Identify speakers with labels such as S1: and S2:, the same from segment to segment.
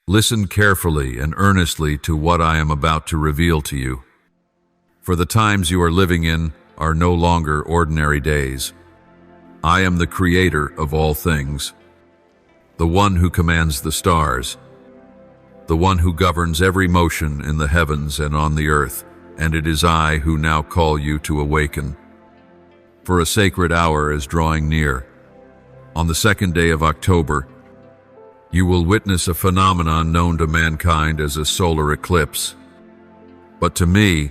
S1: Listen carefully and earnestly to what I am about to reveal to you. For the times you are living in are no longer ordinary days. I am the creator of all things, the one who commands the stars, the one who governs every motion in the heavens and on the earth, and it is I who now call you to awaken. For a sacred hour is drawing near. On the 2nd day of October, you will witness a phenomenon known to mankind as a solar eclipse. But to me,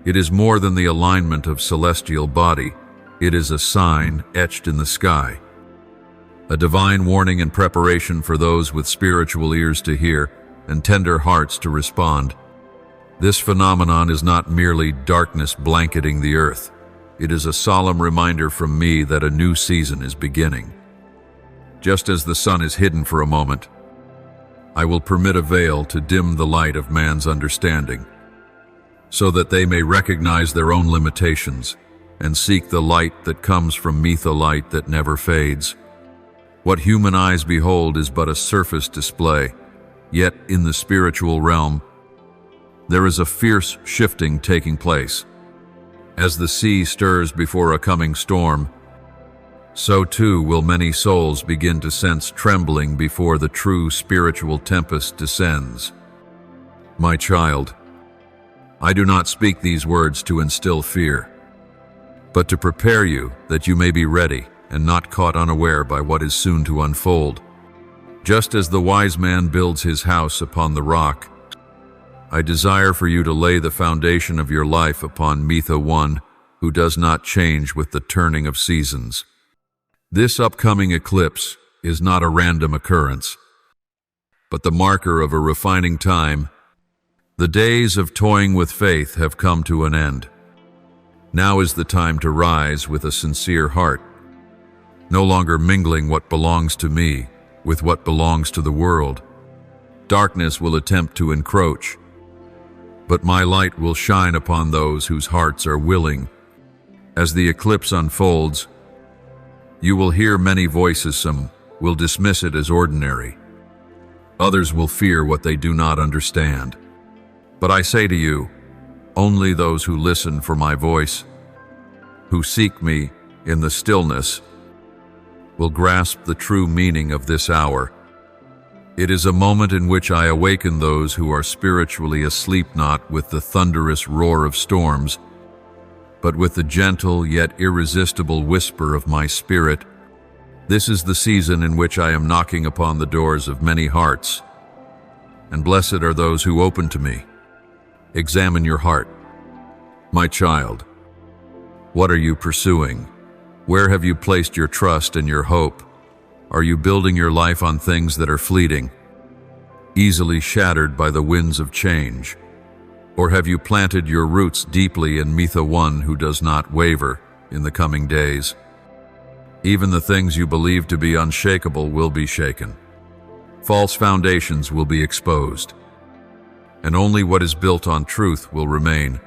S1: it is more than the alignment of celestial body. It is a sign etched in the sky, a divine warning and preparation for those with spiritual ears to hear and tender hearts to respond. This phenomenon is not merely darkness blanketing the earth. It is a solemn reminder from me that a new season is beginning. Just as the sun is hidden for a moment, I will permit a veil to dim the light of man's understanding, so that they may recognize their own limitations and seek the light that comes from me, the light that never fades. What human eyes behold is but a surface display, yet in the spiritual realm, there is a fierce shifting taking place. As the sea stirs before a coming storm, so too will many souls begin to sense trembling before the true spiritual tempest descends. My child, I do not speak these words to instill fear, but to prepare you that you may be ready and not caught unaware by what is soon to unfold. Just as the wise man builds his house upon the rock, I desire for you to lay the foundation of your life upon me, the one who does not change with the turning of seasons. This upcoming eclipse is not a random occurrence, but the marker of a refining time. The days of toying with faith have come to an end. Now is the time to rise with a sincere heart, no longer mingling what belongs to me with what belongs to the world. Darkness will attempt to encroach, but my light will shine upon those whose hearts are willing. As the eclipse unfolds, you will hear many voices. Some will dismiss it as ordinary. Others will fear what they do not understand. But I say to you, only those who listen for my voice, who seek me in the stillness, will grasp the true meaning of this hour. It is a moment in which I awaken those who are spiritually asleep, not with the thunderous roar of storms, but with the gentle yet irresistible whisper of my spirit. This is the season in which I am knocking upon the doors of many hearts, and blessed are those who open to me. Examine your heart. My child, what are you pursuing? Where have you placed your trust and your hope? Are you building your life on things that are fleeting, easily shattered by the winds of change? Or have you planted your roots deeply in me, the one who does not waver in the coming days? Even the things you believe to be unshakable will be shaken. False foundations will be exposed, and only what is built on truth will remain.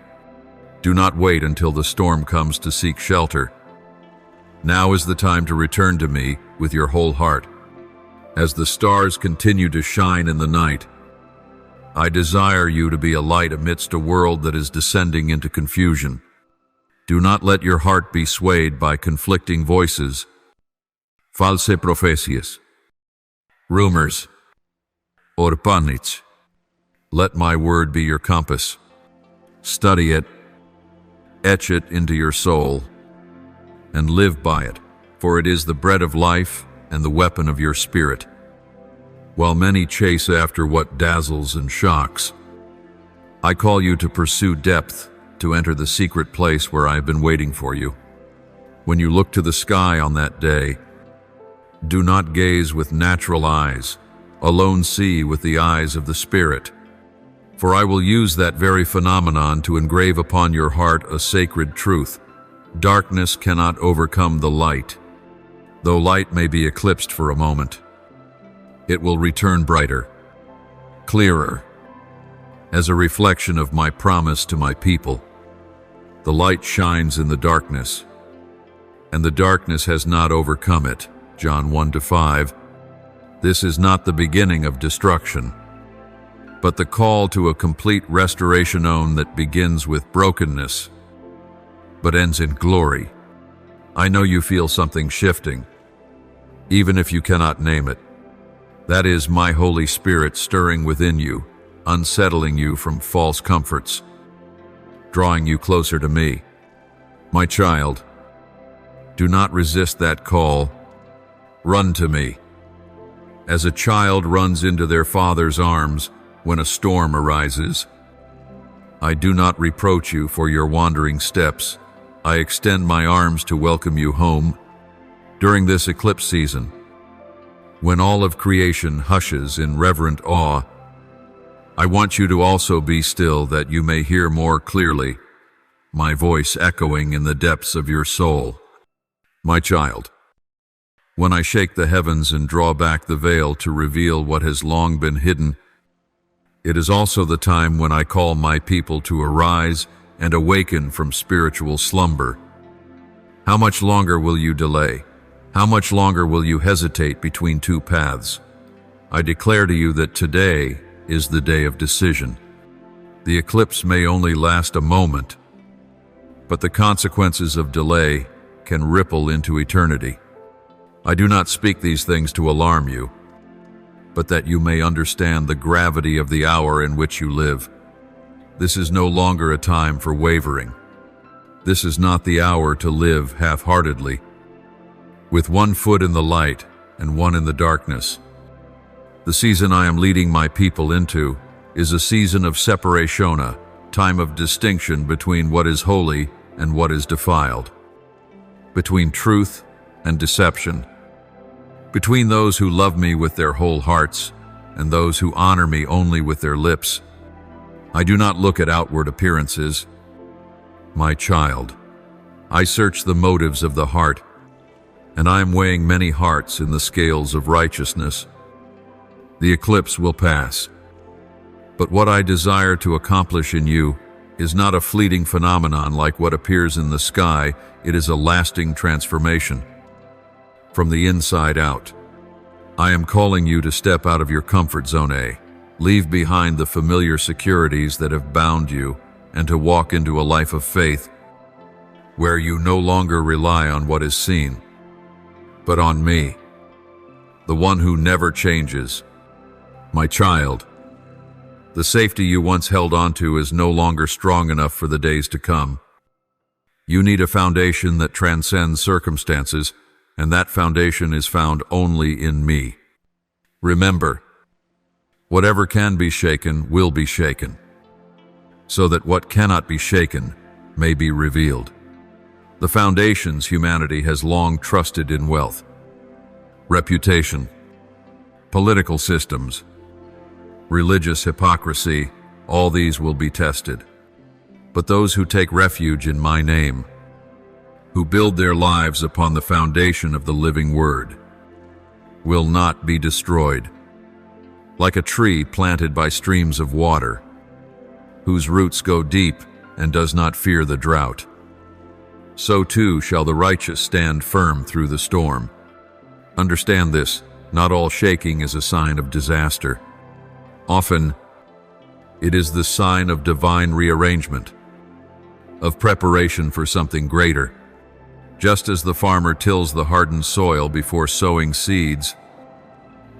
S1: Do not wait until the storm comes to seek shelter. Now is the time to return to me with your whole heart. As the stars continue to shine in the night, I desire you to be a light amidst a world that is descending into confusion. Do not let your heart be swayed by conflicting voices, false profecias, rumors, or panics. Let my word be your compass. Study it, etch it into your soul, and live by it, for it is the bread of life and the weapon of your spirit. While many chase after what dazzles and shocks, I call you to pursue depth, to enter the secret place where I have been waiting for you. When you look to the sky on that day, do not gaze with natural eyes, alone see with the eyes of the Spirit. For I will use that very phenomenon to engrave upon your heart a sacred truth. Darkness cannot overcome the light. Though light may be eclipsed for a moment, it will return brighter, clearer, as a reflection of my promise to my people. The light shines in the darkness, and the darkness has not overcome it. John 1-5. This is not the beginning of destruction, but the call to a complete restoration that begins with brokenness, but ends in glory. I know you feel something shifting, even if you cannot name it. That is my Holy Spirit stirring within you, unsettling you from false comforts, drawing you closer to me. My child, do not resist that call. Run to me. As a child runs into their father's arms when a storm arises, I do not reproach you for your wandering steps. I extend my arms to welcome you home. During this eclipse season, when all of creation hushes in reverent awe, I want you to also be still that you may hear more clearly my voice echoing in the depths of your soul. My child, when I shake the heavens and draw back the veil to reveal what has long been hidden, it is also the time when I call my people to arise and awaken from spiritual slumber. How much longer will you delay? How much longer will you hesitate between two paths? I declare to you that today is the day of decision. The eclipse may only last a moment, but the consequences of delay can ripple into eternity. I do not speak these things to alarm you, but that you may understand the gravity of the hour in which you live. This is no longer a time for wavering. This is not the hour to live half-heartedly, with one foot in the light and one in the darkness. The season I am leading my people into is a season of separation, a time of distinction between what is holy and what is defiled, between truth and deception, between those who love me with their whole hearts and those who honor me only with their lips. I do not look at outward appearances. My child, I search the motives of the heart, and I am weighing many hearts in the scales of righteousness. The eclipse will pass, but what I desire to accomplish in you is not a fleeting phenomenon like what appears in the sky. It is a lasting transformation from the inside out. I am calling you to step out of your comfort zone, leave behind the familiar securities that have bound you, and to walk into a life of faith where you no longer rely on what is seen, but on me, the one who never changes. My child, the safety you once held onto is no longer strong enough for the days to come. You need a foundation that transcends circumstances, and that foundation is found only in me. Remember, whatever can be shaken will be shaken, so that what cannot be shaken may be revealed. The foundations humanity has long trusted in: wealth, reputation, political systems, religious hypocrisy, all these will be tested. But those who take refuge in my name, who build their lives upon the foundation of the living word, will not be destroyed. Like a tree planted by streams of water, whose roots go deep and does not fear the drought, so too shall the righteous stand firm through the storm. Understand this, not all shaking is a sign of disaster. Often, it is the sign of divine rearrangement, of preparation for something greater. Just as the farmer tills the hardened soil before sowing seeds,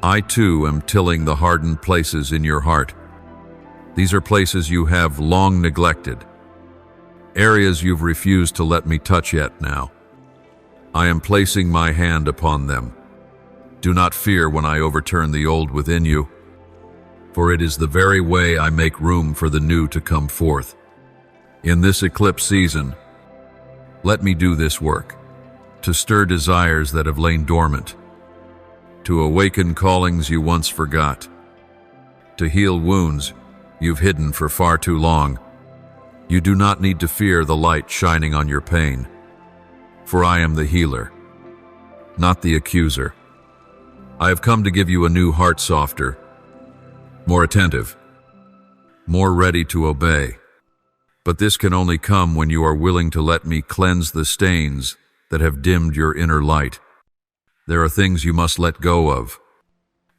S1: I too am tilling the hardened places in your heart. These are places you have long neglected, areas you've refused to let me touch yet now. I am placing my hand upon them. Do not fear when I overturn the old within you, for it is the very way I make room for the new to come forth. In this eclipse season, let me do this work, to stir desires that have lain dormant, to awaken callings you once forgot, to heal wounds you've hidden for far too long. You do not need to fear the light shining on your pain, for I am the healer, not the accuser. I have come to give you a new heart, softer, more attentive, more ready to obey. But this can only come when you are willing to let me cleanse the stains that have dimmed your inner light. There are things you must let go of,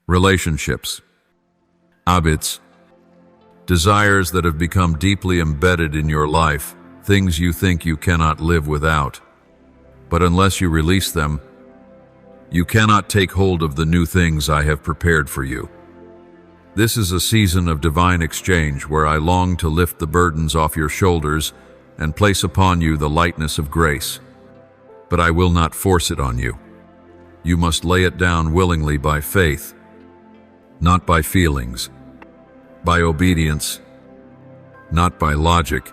S1: relationships, habits, desires that have become deeply embedded in your life, things you think you cannot live without. But unless you release them, you cannot take hold of the new things I have prepared for you. This is a season of divine exchange where I long to lift the burdens off your shoulders and place upon you the lightness of grace. But I will not force it on you. You must lay it down willingly by faith, not by feelings, by obedience, not by logic.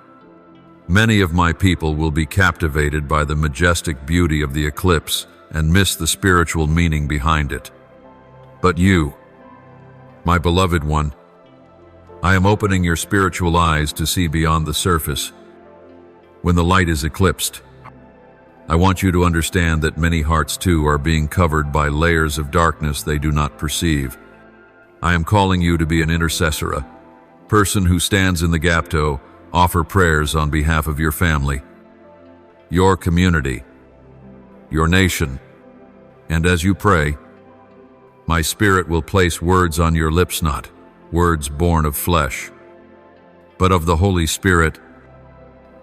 S1: Many of my people will be captivated by the majestic beauty of the eclipse and miss the spiritual meaning behind it. But you, my beloved one, I am opening your spiritual eyes to see beyond the surface. When the light is eclipsed, I want you to understand that many hearts too are being covered by layers of darkness they do not perceive. I am calling you to be an intercessor, a person who stands in the gap to offer prayers on behalf of your family, your community, your nation. And as you pray, my spirit will place words on your lips, not words born of flesh, but of the Holy Spirit.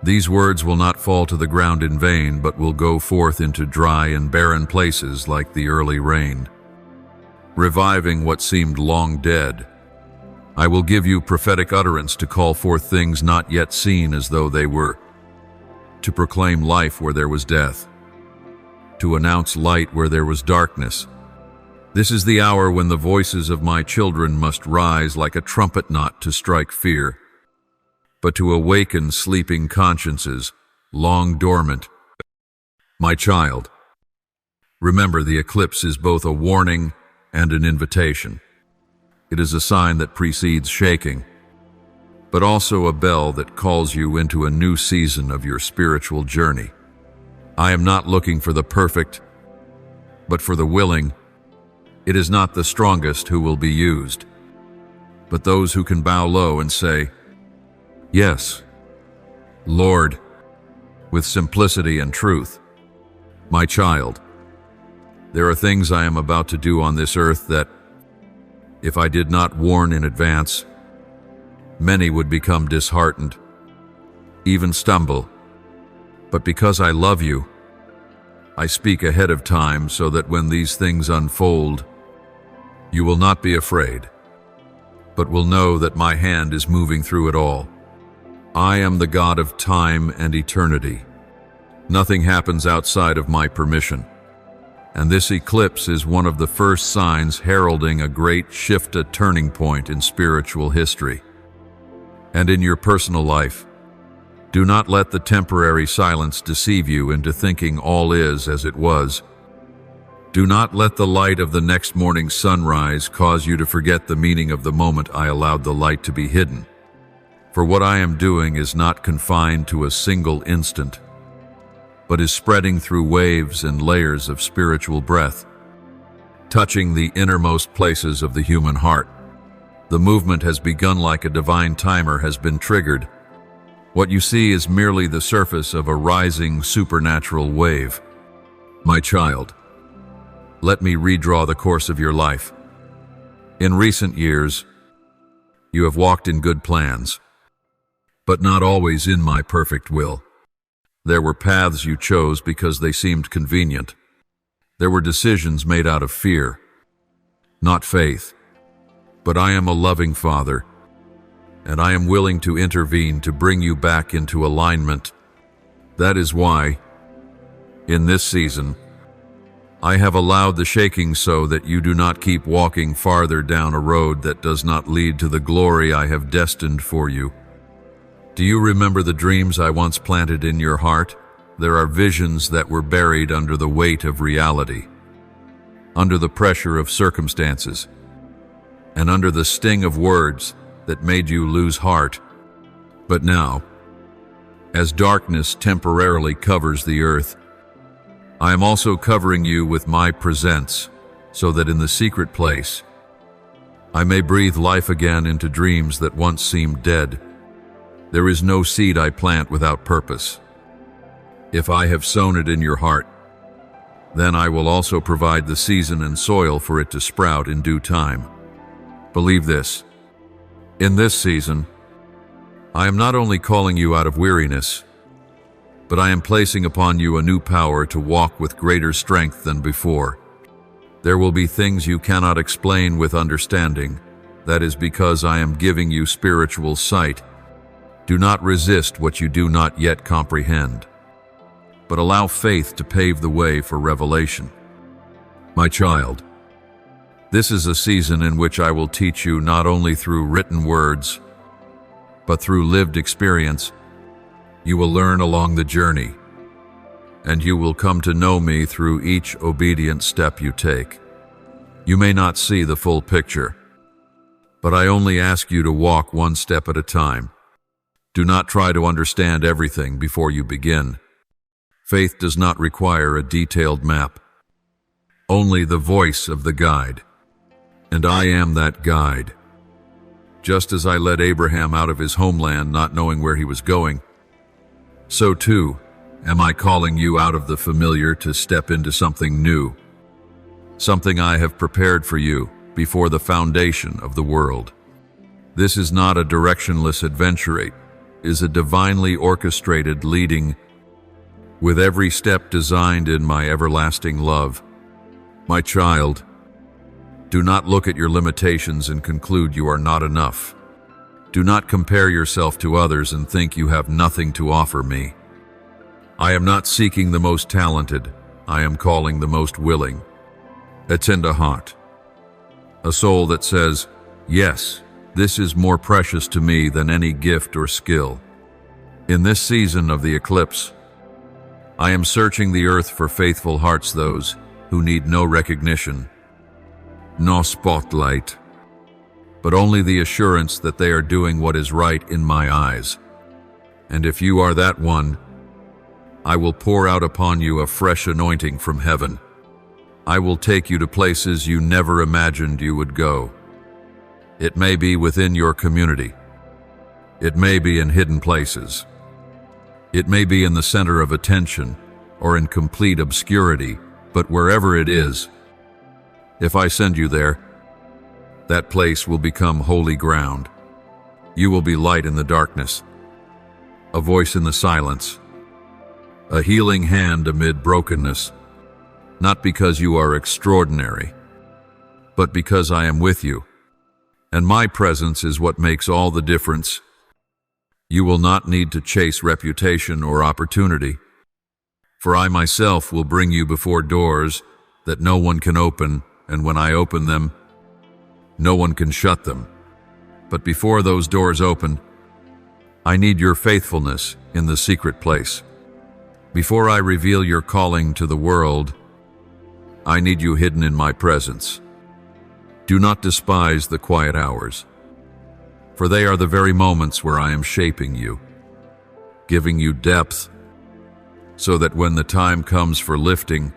S1: These words will not fall to the ground in vain, but will go forth into dry and barren places like the early rain, reviving what seemed long dead. I will give you prophetic utterance to call forth things not yet seen as though they were, to proclaim life where there was death, to announce light where there was darkness. This is the hour when the voices of my children must rise like a trumpet, not to strike fear, but to awaken sleeping consciences, long dormant. My child, remember the eclipse is both a warning and an invitation. It is a sign that precedes shaking, but also a bell that calls you into a new season of your spiritual journey. I am not looking for the perfect, but for the willing. It is not the strongest who will be used, but those who can bow low and say, "Yes, Lord," with simplicity and truth. My child, there are things I am about to do on this earth that, if I did not warn in advance, many would become disheartened, even stumble. But because I love you, I speak ahead of time so that when these things unfold, you will not be afraid, but will know that my hand is moving through it all. I am the God of time and eternity. Nothing happens outside of my permission. And this eclipse is one of the first signs heralding a great shift, a turning point in spiritual history. And in your personal life, do not let the temporary silence deceive you into thinking all is as it was. Do not let the light of the next morning's sunrise cause you to forget the meaning of the moment I allowed the light to be hidden. For what I am doing is not confined to a single instant, but is spreading through waves and layers of spiritual breath, touching the innermost places of the human heart. The movement has begun like a divine timer has been triggered. What you see is merely the surface of a rising supernatural wave. My child, let me redraw the course of your life. In recent years, you have walked in good plans, but not always in my perfect will. There were paths you chose because they seemed convenient. There were decisions made out of fear, not faith. But I am a loving Father, and I am willing to intervene to bring you back into alignment. That is why, in this season, I have allowed the shaking so that you do not keep walking farther down a road that does not lead to the glory I have destined for you. Do you remember the dreams I once planted in your heart? There are visions that were buried under the weight of reality, under the pressure of circumstances, and under the sting of words that made you lose heart. But now, as darkness temporarily covers the earth, I am also covering you with my presence, so that in the secret place, I may breathe life again into dreams that once seemed dead. There is no seed I plant without purpose. If I have sown it in your heart, Then I will also provide the season and soil for it to sprout in due time. Believe this. In this season, I am not only calling you out of weariness, but I am placing upon you a new power to walk with greater strength than before. There will be things you cannot explain with understanding. That is because I am giving you spiritual sight. Do not resist what you do not yet comprehend, but allow faith to pave the way for revelation. My child, this is a season in which I will teach you not only through written words, but through lived experience. You will learn along the journey, and you will come to know me through each obedient step you take. You may not see the full picture, but I only ask you to walk one step at a time. Do not try to understand everything before you begin. Faith does not require a detailed map, only the voice of the guide. And I am that guide. Just as I led Abraham out of his homeland not knowing where he was going, so too am I calling you out of the familiar to step into something new, something I have prepared for you before the foundation of the world. This is not a directionless adventure, it is a divinely orchestrated leading, with every step designed in my everlasting love. My child, do not look at your limitations and conclude you are not enough. Do not compare yourself to others and think you have nothing to offer me. I am not seeking the most talented, I am calling the most willing. A tender heart, a soul that says, yes, this is more precious to me than any gift or skill. In this season of the eclipse, I am searching the earth for faithful hearts, those who need no recognition, no spotlight, but only the assurance that they are doing what is right in my eyes. And if you are that one, I will pour out upon you a fresh anointing from heaven. I will take you to places you never imagined you would go. It may be within your community. It may be in hidden places. It may be in the center of attention or in complete obscurity, but wherever it is, if I send you there, that place will become holy ground. You will be light in the darkness, a voice in the silence, a healing hand amid brokenness, not because you are extraordinary, but because I am with you, and my presence is what makes all the difference. You will not need to chase reputation or opportunity, for I myself will bring you before doors that no one can open, and when I open them, no one can shut them. But before those doors open, I need your faithfulness in the secret place. Before I reveal your calling to the world, I need you hidden in my presence. Do not despise the quiet hours, for they are the very moments where I am shaping you, giving you depth, so that when the time comes for lifting,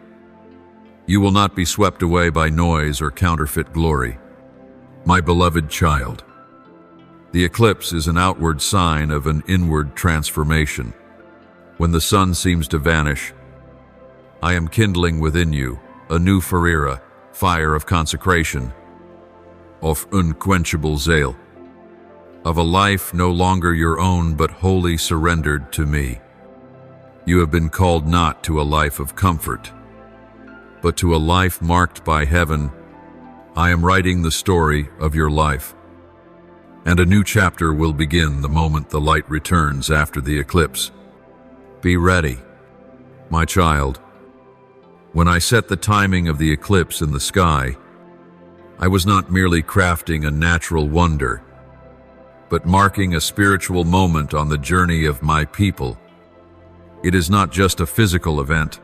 S1: you will not be swept away by noise or counterfeit glory. My beloved child, the eclipse is an outward sign of an inward transformation. When the sun seems to vanish, I am kindling within you a new fire of consecration, of unquenchable zeal, of a life no longer your own but wholly surrendered to me. You have been called not to a life of comfort, but to a life marked by heaven. I am writing the story of your life, and a new chapter will begin the moment the light returns after the eclipse. Be ready, my child. When I set the timing of the eclipse in the sky, I was not merely crafting a natural wonder, but marking a spiritual moment on the journey of my people. It is not just a physical event,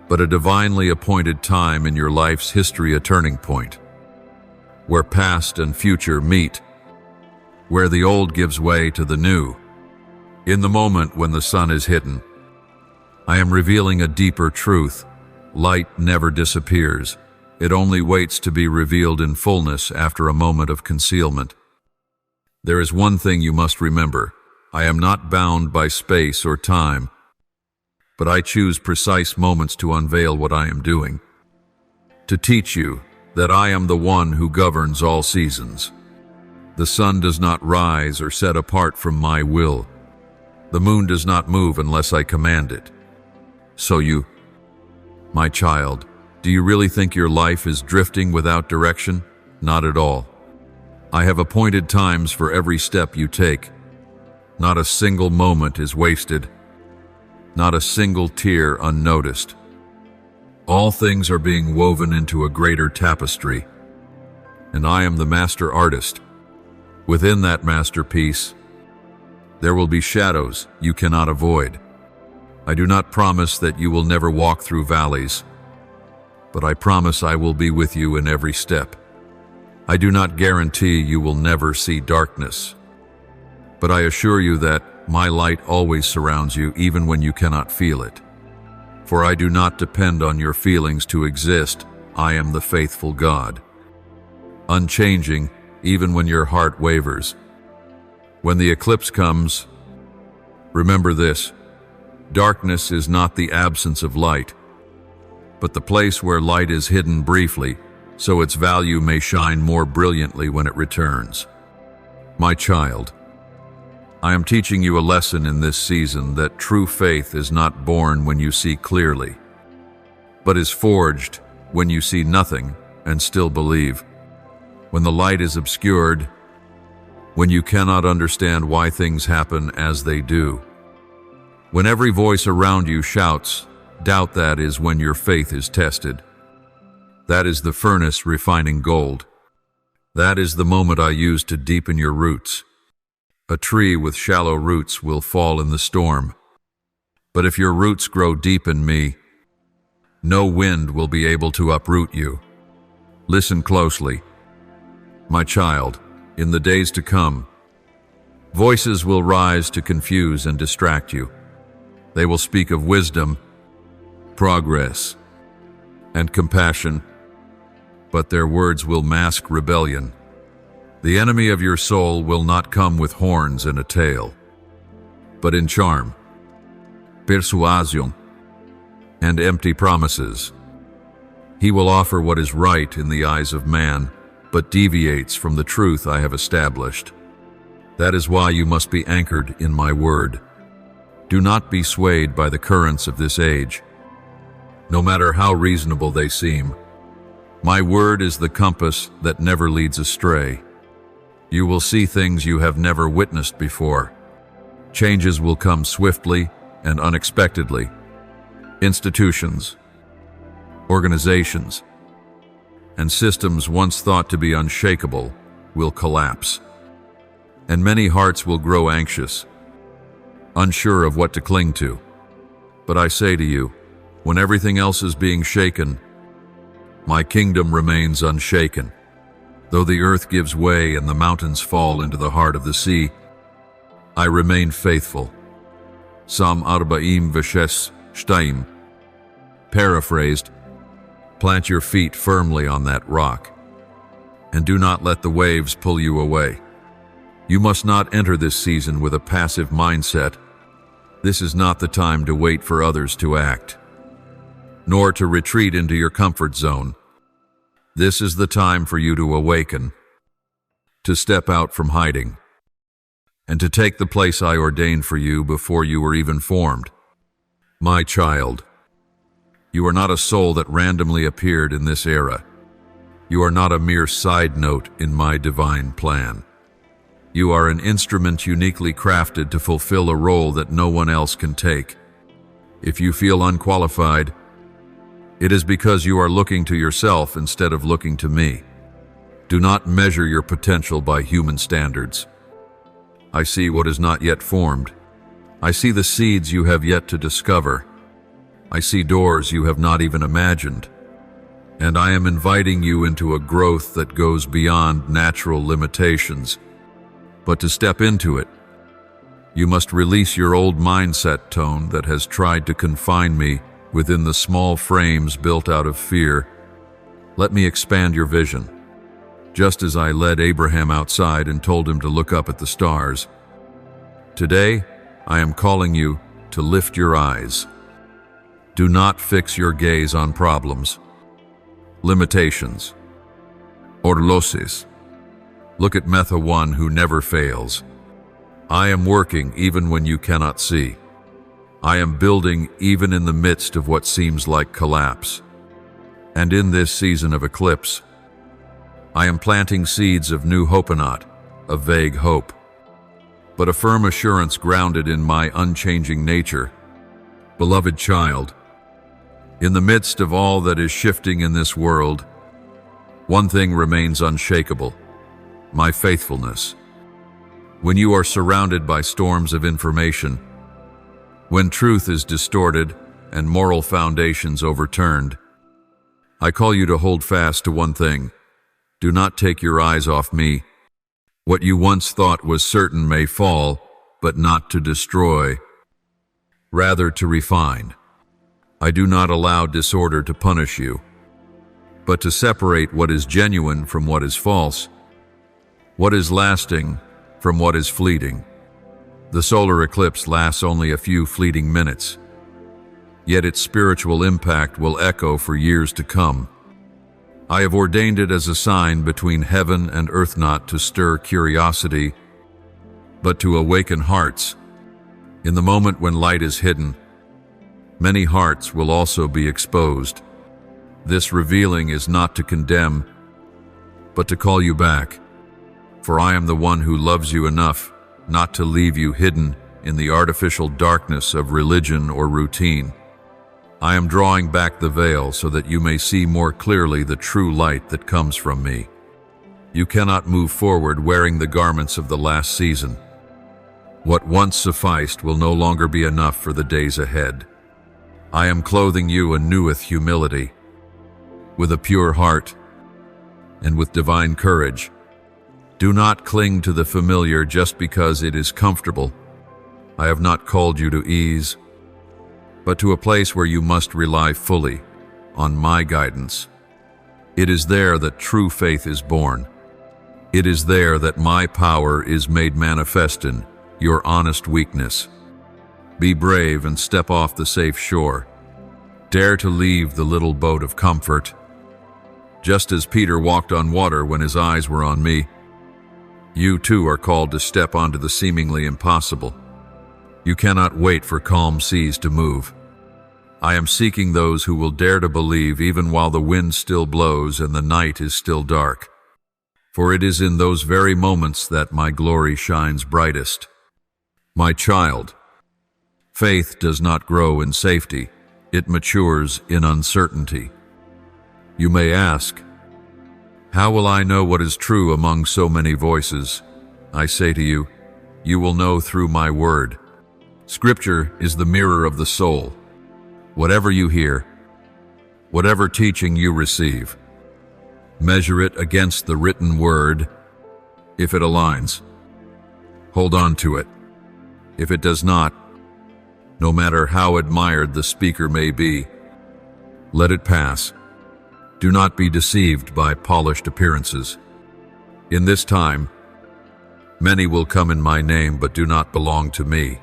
S1: but a divinely appointed time in your life's history, a turning point, where past and future meet, where the old gives way to the new. In the moment when the sun is hidden, I am revealing a deeper truth. Light never disappears. It only waits to be revealed in fullness after a moment of concealment. There is one thing you must remember. I am not bound by space or time, but I choose precise moments to unveil what I am doing, to teach you that I am the one who governs all seasons. The sun does not rise or set apart from my will. The moon does not move unless I command it. So you, my child, do you really think your life is drifting without direction? Not at all. I have appointed times for every step you take. Not a single moment is wasted. Not a single tear unnoticed. All things are being woven into a greater tapestry, and I am the master artist. Within that masterpiece, there will be shadows you cannot avoid. I do not promise that you will never walk through valleys, but I promise I will be with you in every step. I do not guarantee you will never see darkness, but I assure you that my light always surrounds you even when you cannot feel it. For I do not depend on your feelings to exist. I am the faithful God, unchanging even when your heart wavers. When the eclipse comes, remember this: darkness is not the absence of light, but the place where light is hidden briefly, so its value may shine more brilliantly when it returns. My child, I am teaching you a lesson in this season that true faith is not born when you see clearly, but is forged when you see nothing and still believe. When the light is obscured, when you cannot understand why things happen as they do, when every voice around you shouts, doubt, that is when your faith is tested. That is the furnace refining gold. That is the moment I use to deepen your roots. A tree with shallow roots will fall in the storm, but if your roots grow deep in me, no wind will be able to uproot you. Listen closely. My child, in the days to come, voices will rise to confuse and distract you. They will speak of wisdom, progress, and compassion, but their words will mask rebellion. The enemy of your soul will not come with horns and a tail, but in charm, persuasion, and empty promises. He will offer what is right in the eyes of man, but deviates from the truth I have established. That is why you must be anchored in my word. Do not be swayed by the currents of this age, no matter how reasonable they seem. My word is the compass that never leads astray. You will see things you have never witnessed before. Changes will come swiftly and unexpectedly. Institutions, organizations, and systems once thought to be unshakable will collapse. And many hearts will grow anxious, unsure of what to cling to. But I say to you, when everything else is being shaken, my kingdom remains unshaken. Though the earth gives way and the mountains fall into the heart of the sea, I remain faithful. Psalm 40:2. Paraphrased, plant your feet firmly on that rock, and do not let the waves pull you away. You must not enter this season with a passive mindset. This is not the time to wait for others to act, nor to retreat into your comfort zone. This is the time for you to awaken, to step out from hiding, and to take the place I ordained for you before you were even formed. My child, you are not a soul that randomly appeared in this era. You are not a mere side note in my divine plan. You are an instrument uniquely crafted to fulfill a role that no one else can take. If you feel unqualified, it is because you are looking to yourself instead of looking to me. Do not measure your potential by human standards. I see what is not yet formed. I see the seeds you have yet to discover. I see doors you have not even imagined. And I am inviting you into a growth that goes beyond natural limitations. But to step into it, you must release your old mindset tone that has tried to confine me within the small frames built out of fear. Let me expand your vision. Just as I led Abraham outside and told him to look up at the stars, today I am calling you to lift your eyes. Do not fix your gaze on problems, limitations, or losses. Look at Metha One who never fails. I am working even when you cannot see. I am building even in the midst of what seems like collapse. And in this season of eclipse, I am planting seeds of new hope-not, of vague hope, but a firm assurance grounded in my unchanging nature. Beloved child, in the midst of all that is shifting in this world, one thing remains unshakable: my faithfulness. When you are surrounded by storms of information, when truth is distorted and moral foundations overturned, I call you to hold fast to one thing. Do not take your eyes off me. What you once thought was certain may fall, but not to destroy, rather to refine. I do not allow disorder to punish you, but to separate what is genuine from what is false, what is lasting from what is fleeting. The solar eclipse lasts only a few fleeting minutes, yet its spiritual impact will echo for years to come. I have ordained it as a sign between heaven and earth, not to stir curiosity, but to awaken hearts. In the moment when light is hidden, many hearts will also be exposed. This revealing is not to condemn, but to call you back. For I am the one who loves you enough not to leave you hidden in the artificial darkness of religion or routine. I am drawing back the veil so that you may see more clearly the true light that comes from me. You cannot move forward wearing the garments of the last season. What once sufficed will no longer be enough for the days ahead. I am clothing you anew with humility, with a pure heart, and with divine courage. Do not cling to the familiar just because it is comfortable. I have not called you to ease, but to a place where you must rely fully on my guidance. It is there that true faith is born. It is there that my power is made manifest in your honest weakness. Be brave and step off the safe shore. Dare to leave the little boat of comfort. Just as Peter walked on water when his eyes were on me, you too are called to step onto the seemingly impossible. You cannot wait for calm seas to move. I am seeking those who will dare to believe even while the wind still blows and the night is still dark. For it is in those very moments that my glory shines brightest. My child, faith does not grow in safety, it matures in uncertainty. You may ask, how will I know what is true among so many voices? I say to you, you will know through my word. Scripture is the mirror of the soul. Whatever you hear, whatever teaching you receive, measure it against the written word. If it aligns, hold on to it. If it does not, no matter how admired the speaker may be, let it pass. Do not be deceived by polished appearances. In this time, many will come in my name but do not belong to me.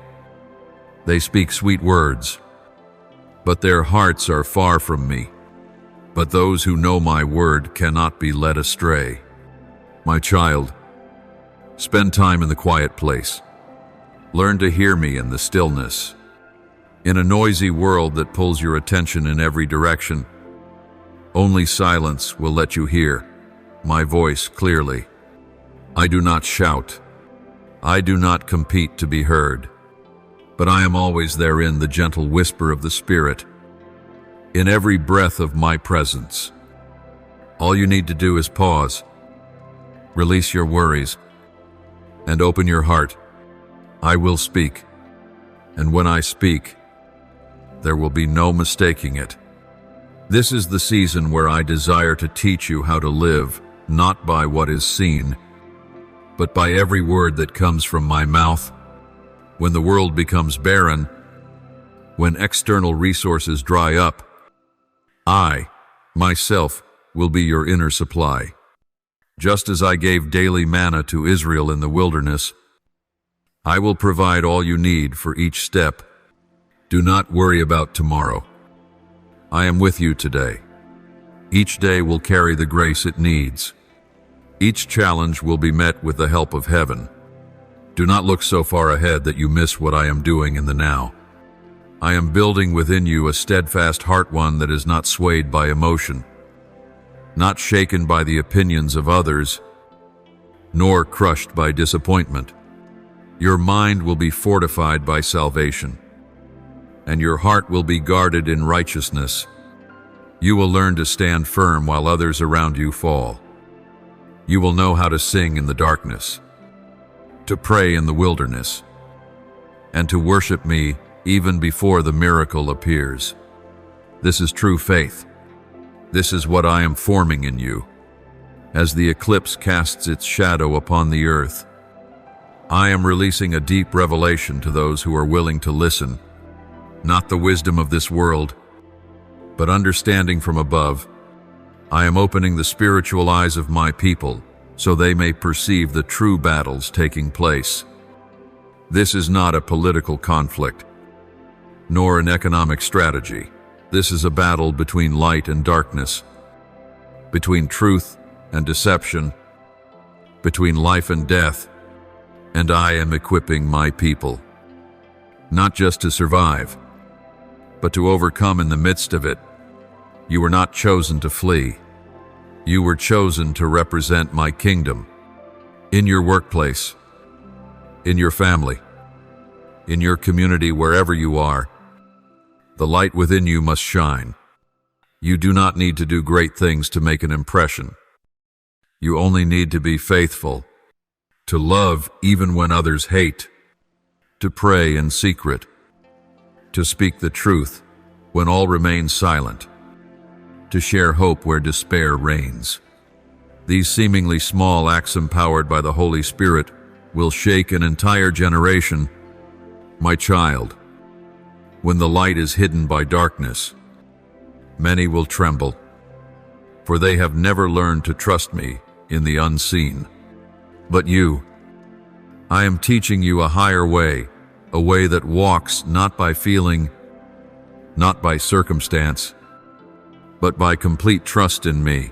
S1: They speak sweet words, but their hearts are far from me. But those who know my word cannot be led astray. My child, spend time in the quiet place. Learn to hear me in the stillness. In a noisy world that pulls your attention in every direction, only silence will let you hear my voice clearly. I do not shout. I do not compete to be heard. But I am always therein the gentle whisper of the Spirit, in every breath of my presence. All you need to do is pause, release your worries, and open your heart. I will speak, and when I speak, there will be no mistaking it. This is the season where I desire to teach you how to live, not by what is seen, but by every word that comes from my mouth. When the world becomes barren, when external resources dry up, I, myself, will be your inner supply. Just as I gave daily manna to Israel in the wilderness, I will provide all you need for each step. Do not worry about tomorrow. I am with you today. Each day will carry the grace it needs. Each challenge will be met with the help of heaven. Do not look so far ahead that you miss what I am doing in the now. I am building within you a steadfast heart, one that is not swayed by emotion, not shaken by the opinions of others, nor crushed by disappointment. Your mind will be fortified by salvation, and your heart will be guarded in righteousness. You will learn to stand firm while others around you fall. You will know how to sing in the darkness, to pray in the wilderness, and to worship me even before the miracle appears. This is true faith. This is what I am forming in you. As the eclipse casts its shadow upon the earth, I am releasing a deep revelation to those who are willing to listen, not the wisdom of this world, but understanding from above. I am opening the spiritual eyes of my people so they may perceive the true battles taking place. This is not a political conflict, nor an economic strategy. This is a battle between light and darkness, between truth and deception, between life and death, and I am equipping my people, not just to survive, but to overcome in the midst of it. You were not chosen to flee. You were chosen to represent my kingdom in your workplace, in your family, in your community, wherever you are. The light within you must shine. You do not need to do great things to make an impression. You only need to be faithful, to love even when others hate, to pray in secret, to speak the truth when all remain silent, to share hope where despair reigns. These seemingly small acts, empowered by the Holy Spirit, will shake an entire generation. My child, when the light is hidden by darkness, many will tremble, for they have never learned to trust me in the unseen. But you, I am teaching you a higher way, a way that walks not by feeling, not by circumstance, but by complete trust in me.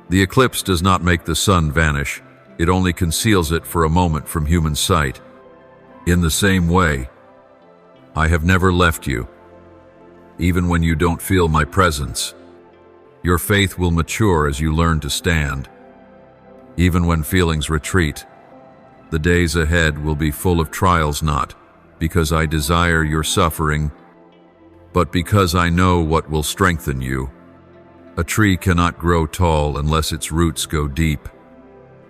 S1: The eclipse does not make the sun vanish, it only conceals it for a moment from human sight. In the same way, I have never left you, even when you don't feel my presence. Your faith will mature as you learn to stand. Even when feelings retreat, the days ahead will be full of trials, not because I desire your suffering, but because I know what will strengthen you. A tree cannot grow tall unless its roots go deep.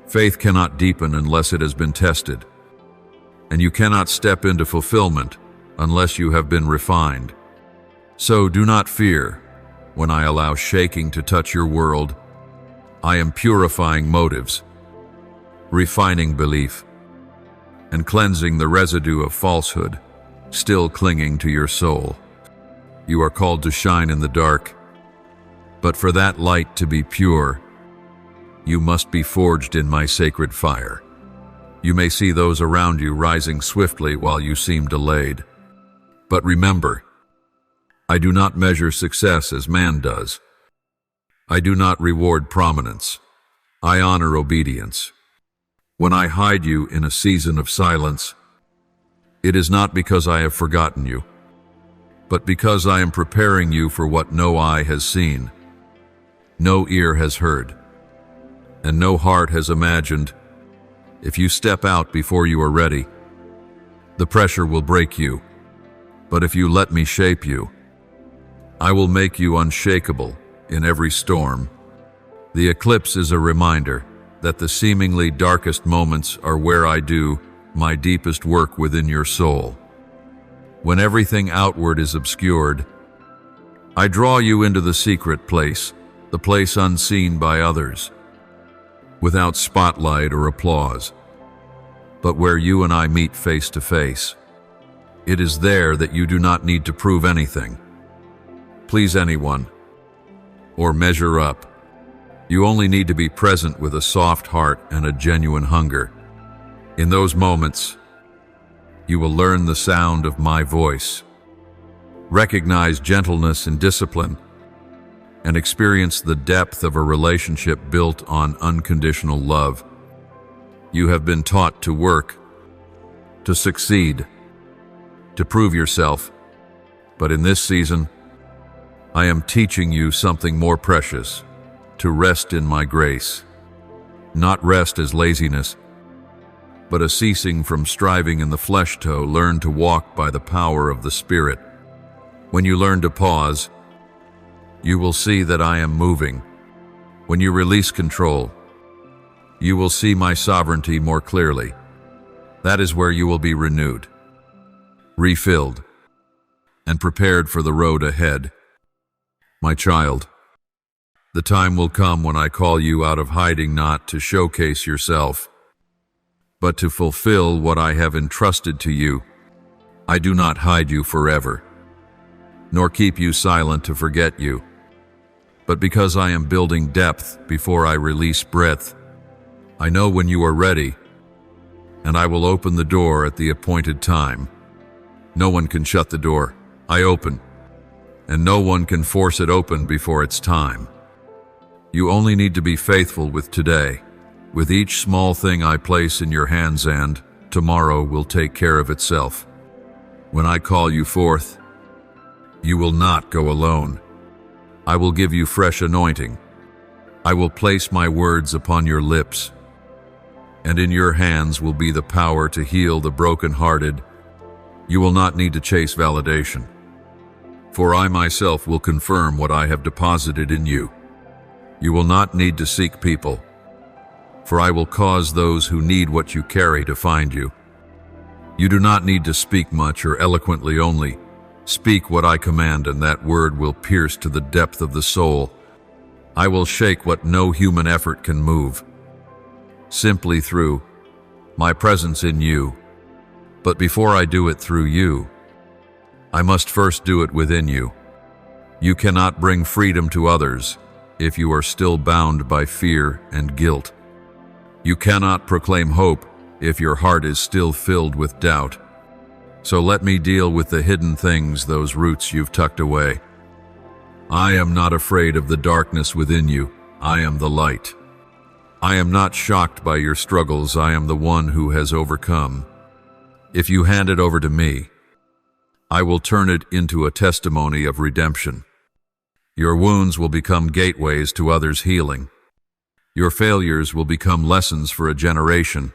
S1: Faith cannot deepen unless it has been tested. And you cannot step into fulfillment unless you have been refined. So do not fear when I allow shaking to touch your world. I am purifying motives, refining belief, and cleansing the residue of falsehood still clinging to your soul. You are called to shine in the dark, but for that light to be pure, you must be forged in my sacred fire. You may see those around you rising swiftly while you seem delayed. But remember, I do not measure success as man does. I do not reward prominence. I honor obedience. When I hide you in a season of silence, it is not because I have forgotten you, but because I am preparing you for what no eye has seen, no ear has heard, and no heart has imagined. If you step out before you are ready, the pressure will break you. But if you let me shape you, I will make you unshakable in every storm. The eclipse is a reminder that the seemingly darkest moments are where I do my deepest work within your soul. When everything outward is obscured, I draw you into the secret place, the place unseen by others, without spotlight or applause, but where you and I meet face to face. It is there that you do not need to prove anything, please anyone, or measure up. You only need to be present with a soft heart and a genuine hunger. In those moments, you will learn the sound of my voice, recognize gentleness and discipline, and experience the depth of a relationship built on unconditional love. You have been taught to work, to succeed, to prove yourself, but in this season, I am teaching you something more precious, to rest in my grace. Not rest as laziness, but a ceasing from striving in the flesh to learn to walk by the power of the Spirit. When you learn to pause, you will see that I am moving. When you release control, you will see my sovereignty more clearly. That is where you will be renewed, refilled, and prepared for the road ahead. My child, the time will come when I call you out of hiding not to showcase yourself, but to fulfill what I have entrusted to you. I do not hide you forever, nor keep you silent to forget you, but because I am building depth before I release breadth. I know when you are ready, and I will open the door at the appointed time. No one can shut the door. I open, and no one can force it open before it's time. You only need to be faithful with today, with each small thing I place in your hands, and tomorrow will take care of itself. When I call you forth, you will not go alone. I will give you fresh anointing. I will place my words upon your lips, and in your hands will be the power to heal the brokenhearted. You will not need to chase validation, for I myself will confirm what I have deposited in you. You will not need to seek people, for I will cause those who need what you carry to find you. You do not need to speak much or eloquently, only speak what I command, and that word will pierce to the depth of the soul. I will shake what no human effort can move, simply through my presence in you. But before I do it through you, I must first do it within you. You cannot bring freedom to others if you are still bound by fear and guilt. You cannot proclaim hope if your heart is still filled with doubt. So let me deal with the hidden things, those roots you've tucked away. I am not afraid of the darkness within you. I am the light. I am not shocked by your struggles. I am the one who has overcome. If you hand it over to me, I will turn it into a testimony of redemption. Your wounds will become gateways to others' healing. Your failures will become lessons for a generation.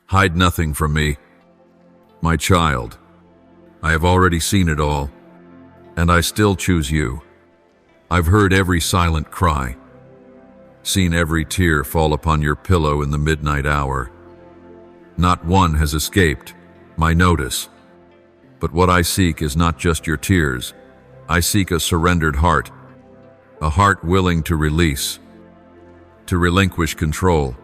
S1: Hide nothing from me. My child, I have already seen it all, and I still choose you. I've heard every silent cry, seen every tear fall upon your pillow in the midnight hour. Not one has escaped my notice. But what I seek is not just your tears. I seek a surrendered heart, a heart willing to release, to relinquish control,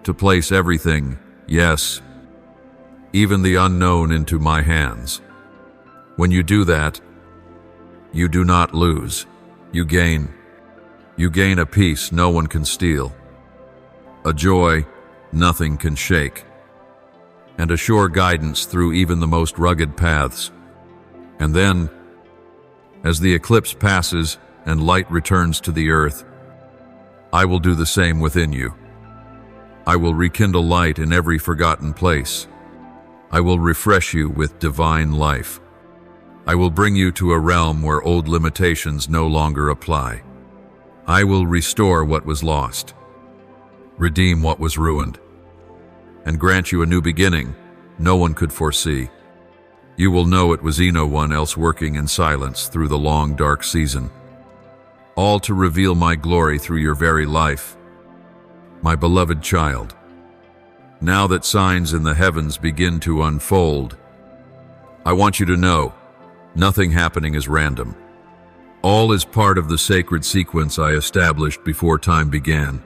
S1: to place everything, yes, even the unknown, into my hands. When you do that, you do not lose, you gain. You gain a peace no one can steal, a joy nothing can shake, and a sure guidance through even the most rugged paths. And then, as the eclipse passes and light returns to the earth, I will do the same within you. I will rekindle light in every forgotten place. I will refresh you with divine life. I will bring you to a realm where old limitations no longer apply. I will restore what was lost, redeem what was ruined, and grant you a new beginning no one could foresee. You will know it was no one else working in silence through the long dark season, all to reveal my glory through your very life. My beloved child, now that signs in the heavens begin to unfold, I want you to know nothing happening is random. All is part of the sacred sequence I established before time began.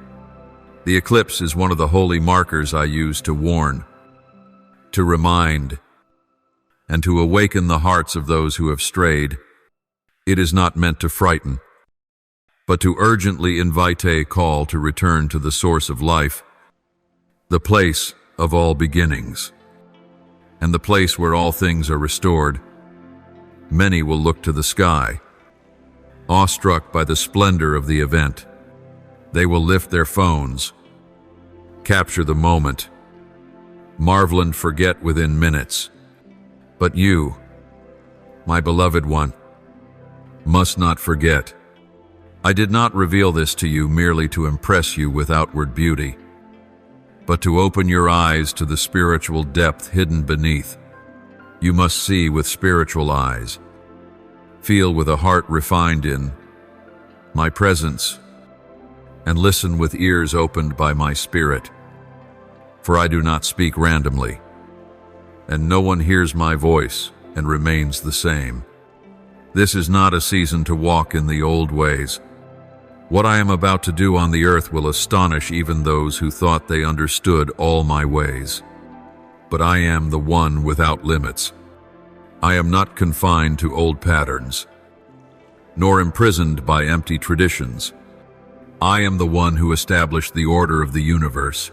S1: The eclipse is one of the holy markers I use to warn, to remind, and to awaken the hearts of those who have strayed. It is not meant to frighten, but to urgently invite a call to return to the source of life, the place of all beginnings, and the place where all things are restored. Many will look to the sky, awestruck by the splendor of the event. They will lift their phones, capture the moment, marvel and forget within minutes. But you, my beloved one, must not forget. I did not reveal this to you merely to impress you with outward beauty, but to open your eyes to the spiritual depth hidden beneath. You must see with spiritual eyes, feel with a heart refined in my presence, and listen with ears opened by my spirit. For I do not speak randomly, and no one hears my voice and remains the same. This is not a season to walk in the old ways. What I am about to do on the earth will astonish even those who thought they understood all my ways. But I am the one without limits. I am not confined to old patterns, nor imprisoned by empty traditions. I am the one who established the order of the universe.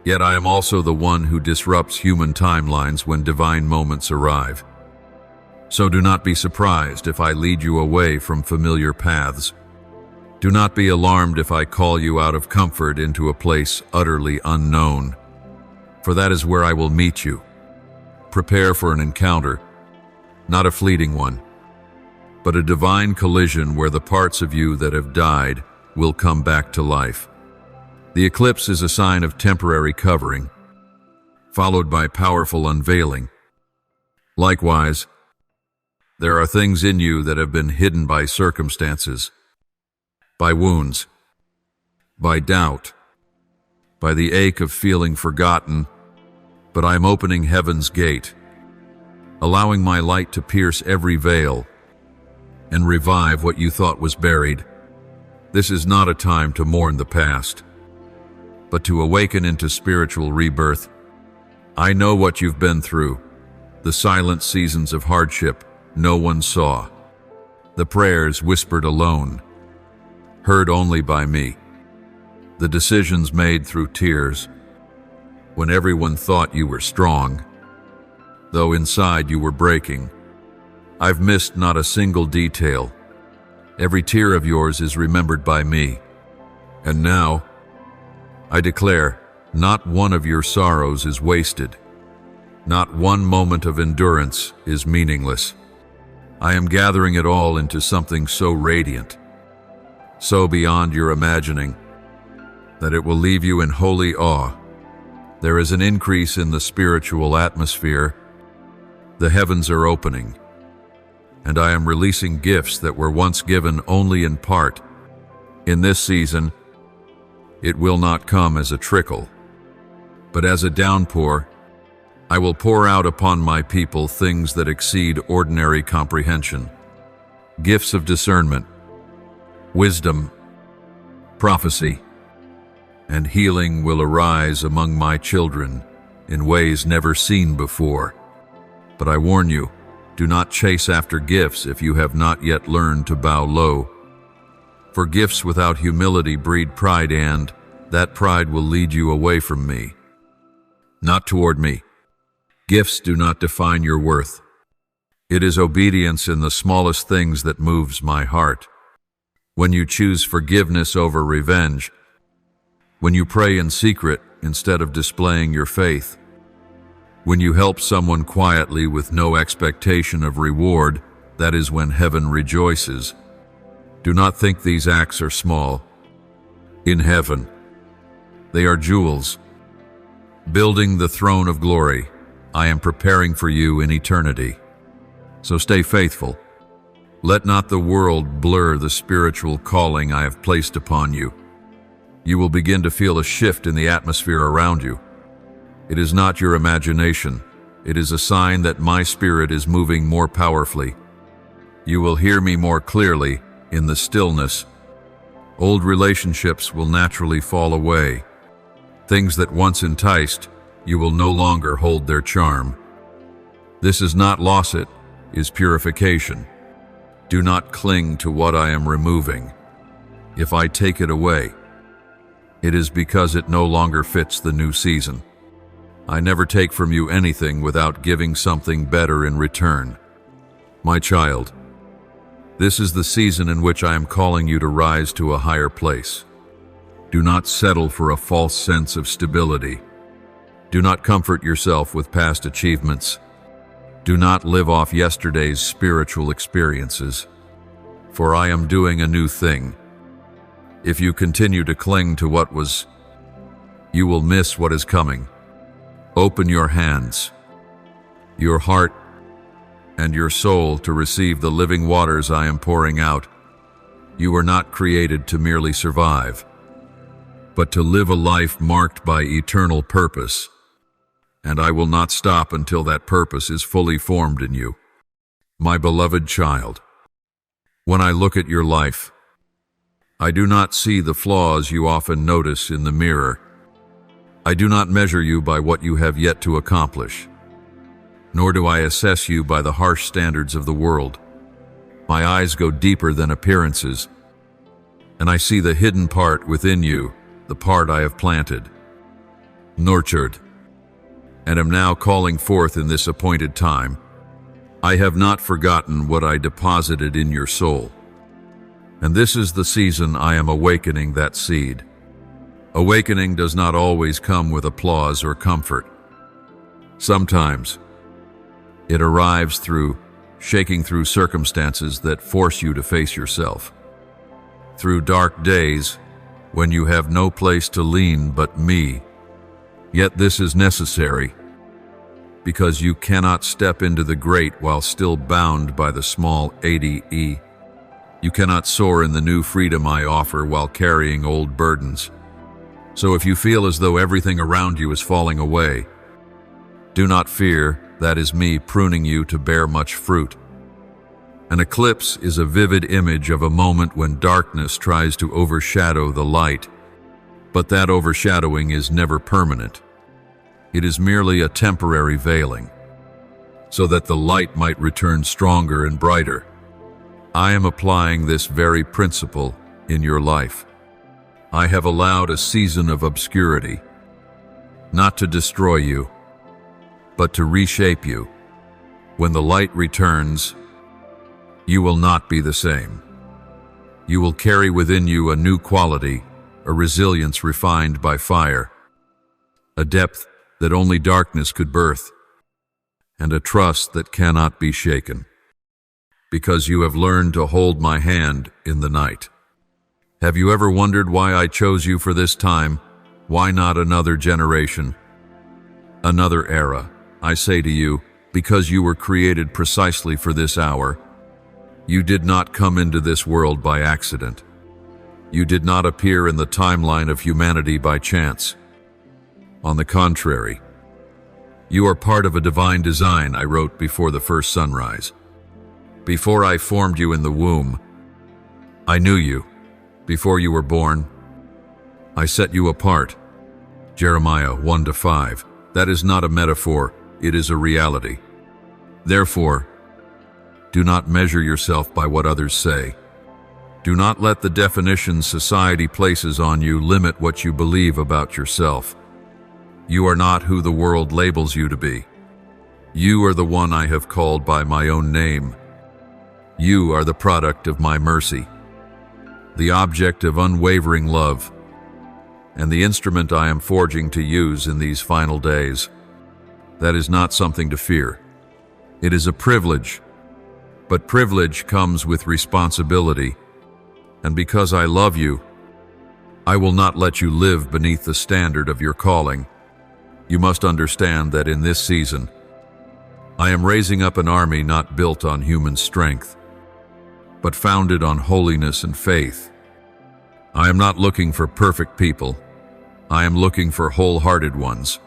S1: Yet I am also the one who disrupts human timelines when divine moments arrive. So do not be surprised if I lead you away from familiar paths. Do not be alarmed if I call you out of comfort into a place utterly unknown, for that is where I will meet you. Prepare for an encounter, not a fleeting one, but a divine collision where the parts of you that have died will come back to life. The eclipse is a sign of temporary covering, followed by powerful unveiling. Likewise, there are things in you that have been hidden by circumstances, by wounds, by doubt, by the ache of feeling forgotten, but I am opening heaven's gate, allowing my light to pierce every veil and revive what you thought was buried. This is not a time to mourn the past, but to awaken into spiritual rebirth. I know what you've been through, the silent seasons of hardship no one saw, the prayers whispered alone, heard only by me, the decisions made through tears, when everyone thought you were strong, though inside you were breaking. I've missed not a single detail. Every tear of yours is remembered by me. And now, I declare, not one of your sorrows is wasted. Not one moment of endurance is meaningless. I am gathering it all into something so radiant, so beyond your imagining, that it will leave you in holy awe. There is an increase in the spiritual atmosphere. The heavens are opening, and I am releasing gifts that were once given only in part. In this season, it will not come as a trickle, but as a downpour. I will pour out upon my people things that exceed ordinary comprehension, gifts of discernment, wisdom, prophecy, and healing will arise among my children in ways never seen before. But I warn you, do not chase after gifts if you have not yet learned to bow low. For gifts without humility breed pride, and that pride will lead you away from me, not toward me. Gifts do not define your worth. It is obedience in the smallest things that moves my heart. When you choose forgiveness over revenge, when you pray in secret instead of displaying your faith, when you help someone quietly with no expectation of reward, that is when heaven rejoices. Do not think these acts are small. In heaven, they are jewels. Building the throne of glory, I am preparing for you in eternity. So stay faithful. Let not the world blur the spiritual calling I have placed upon you. You will begin to feel a shift in the atmosphere around you. It is not your imagination. It is a sign that my spirit is moving more powerfully. You will hear me more clearly in the stillness. Old relationships will naturally fall away. Things that once enticed, you will no longer hold their charm. This is not loss, it is purification. Do not cling to what I am removing. If I take it away, it is because it no longer fits the new season. I never take from you anything without giving something better in return. My child, this is the season in which I am calling you to rise to a higher place. Do not settle for a false sense of stability. Do not comfort yourself with past achievements. Do not live off yesterday's spiritual experiences. For I am doing a new thing. If you continue to cling to what was, you will miss what is coming. Open your hands, your heart, and your soul to receive the living waters I am pouring out. You were not created to merely survive, but to live a life marked by eternal purpose. And I will not stop until that purpose is fully formed in you. My beloved child, when I look at your life, I do not see the flaws you often notice in the mirror. I do not measure you by what you have yet to accomplish, nor do I assess you by the harsh standards of the world. My eyes go deeper than appearances, and I see the hidden part within you, the part I have planted, nurtured, and am now calling forth in this appointed time. I have not forgotten what I deposited in your soul, and this is the season I am awakening that seed. Awakening does not always come with applause or comfort. Sometimes it arrives through shaking through circumstances that force you to face yourself, through dark days when you have no place to lean but me. Yet this is necessary, because you cannot step into the great while still bound by the small ADE. You cannot soar in the new freedom I offer while carrying old burdens. So if you feel as though everything around you is falling away, do not fear. That is me pruning you to bear much fruit. An eclipse is a vivid image of a moment when darkness tries to overshadow the light, but that overshadowing is never permanent. It is merely a temporary veiling, so that the light might return stronger and brighter. I am applying this very principle in your life. I have allowed a season of obscurity, not to destroy you, but to reshape you. When the light returns, you will not be the same. You will carry within you a new quality, a resilience refined by fire, a depth that only darkness could birth, and a trust that cannot be shaken, because you have learned to hold my hand in the night. Have you ever wondered why I chose you for this time? Why not another generation, another era? I say to you, because you were created precisely for this hour. You did not come into this world by accident. You did not appear in the timeline of humanity by chance. On the contrary, you are part of a divine design I wrote before the first sunrise. Before I formed you in the womb, I knew you. Before you were born, I set you apart. Jeremiah 1-5. That is not a metaphor, it is a reality. Therefore, do not measure yourself by what others say. Do not let the definitions society places on you limit what you believe about yourself. You are not who the world labels you to be. You are the one I have called by my own name. You are the product of my mercy, the object of unwavering love, and the instrument I am forging to use in these final days. That is not something to fear. It is a privilege, but privilege comes with responsibility. And because I love you, I will not let you live beneath the standard of your calling. You must understand that in this season, I am raising up an army not built on human strength, but founded on holiness and faith. I am not looking for perfect people. I am looking for wholehearted ones,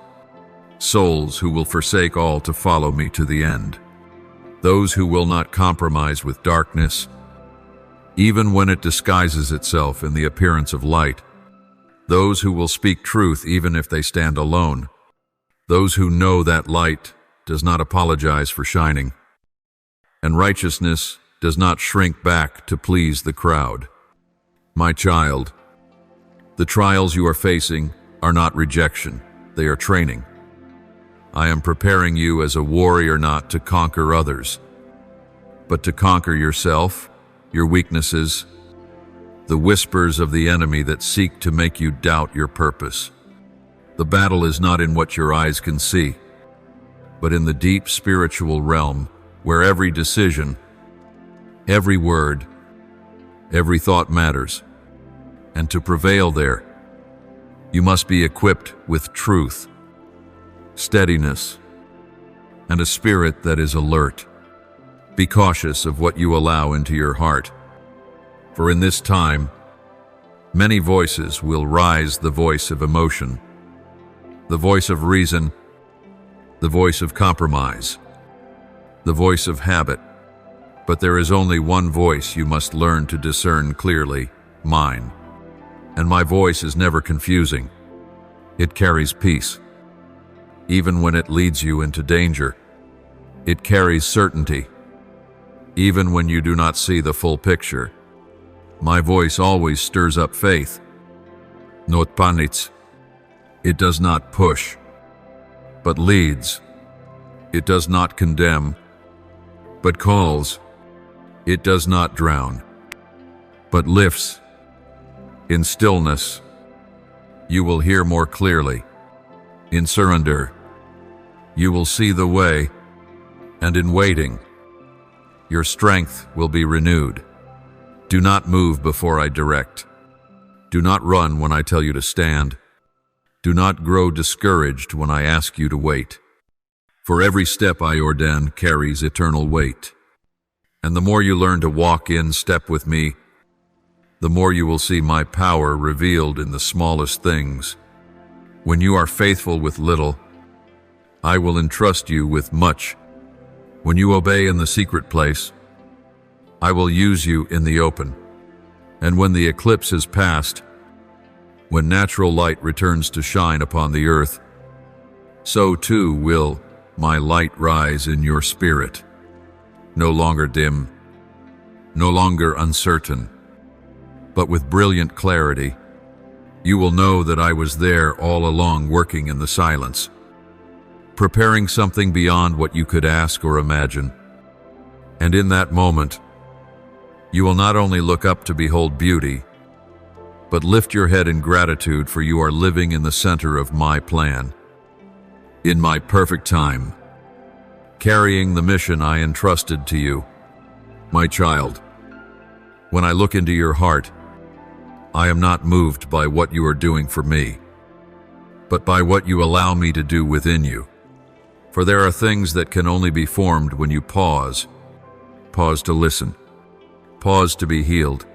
S1: souls who will forsake all to follow me to the end. Those who will not compromise with darkness, even when it disguises itself in the appearance of light. Those who will speak truth even if they stand alone. Those who know that light does not apologize for shining, and righteousness does not shrink back to please the crowd. My child, the trials you are facing are not rejection, they are training. I am preparing you as a warrior not to conquer others, but to conquer yourself, your weaknesses, the whispers of the enemy that seek to make you doubt your purpose. The battle is not in what your eyes can see, but in the deep spiritual realm where every decision, every word, every thought matters. And to prevail there, you must be equipped with truth, steadiness, and a spirit that is alert. Be cautious of what you allow into your heart, for in this time, many voices will rise: the voice of emotion, the voice of reason, the voice of compromise, the voice of habit. But there is only one voice you must learn to discern clearly: mine. And my voice is never confusing. It carries peace. Even when it leads you into danger, it carries certainty. Even when you do not see the full picture, my voice always stirs up faith. Not panics. It does not push, but leads. It does not condemn, but calls. It does not drown, but lifts. In stillness, you will hear more clearly. In surrender, you will see the way, and in waiting, your strength will be renewed. Do not move before I direct. Do not run when I tell you to stand. Do not grow discouraged when I ask you to wait. For every step I ordain carries eternal weight. And the more you learn to walk in step with me, the more you will see my power revealed in the smallest things. When you are faithful with little, I will entrust you with much. When you obey in the secret place, I will use you in the open. And when the eclipse is past, when natural light returns to shine upon the earth, so too will my light rise in your spirit. No longer dim, no longer uncertain, but with brilliant clarity. You will know that I was there all along, working in the silence, preparing something beyond what you could ask or imagine. And in that moment, you will not only look up to behold beauty, but lift your head in gratitude, for you are living in the center of my plan, in my perfect time, carrying the mission I entrusted to you. My child, when I look into your heart, I am not moved by what you are doing for me, but by what you allow me to do within you. For there are things that can only be formed when you pause. Pause to listen. Pause to be healed.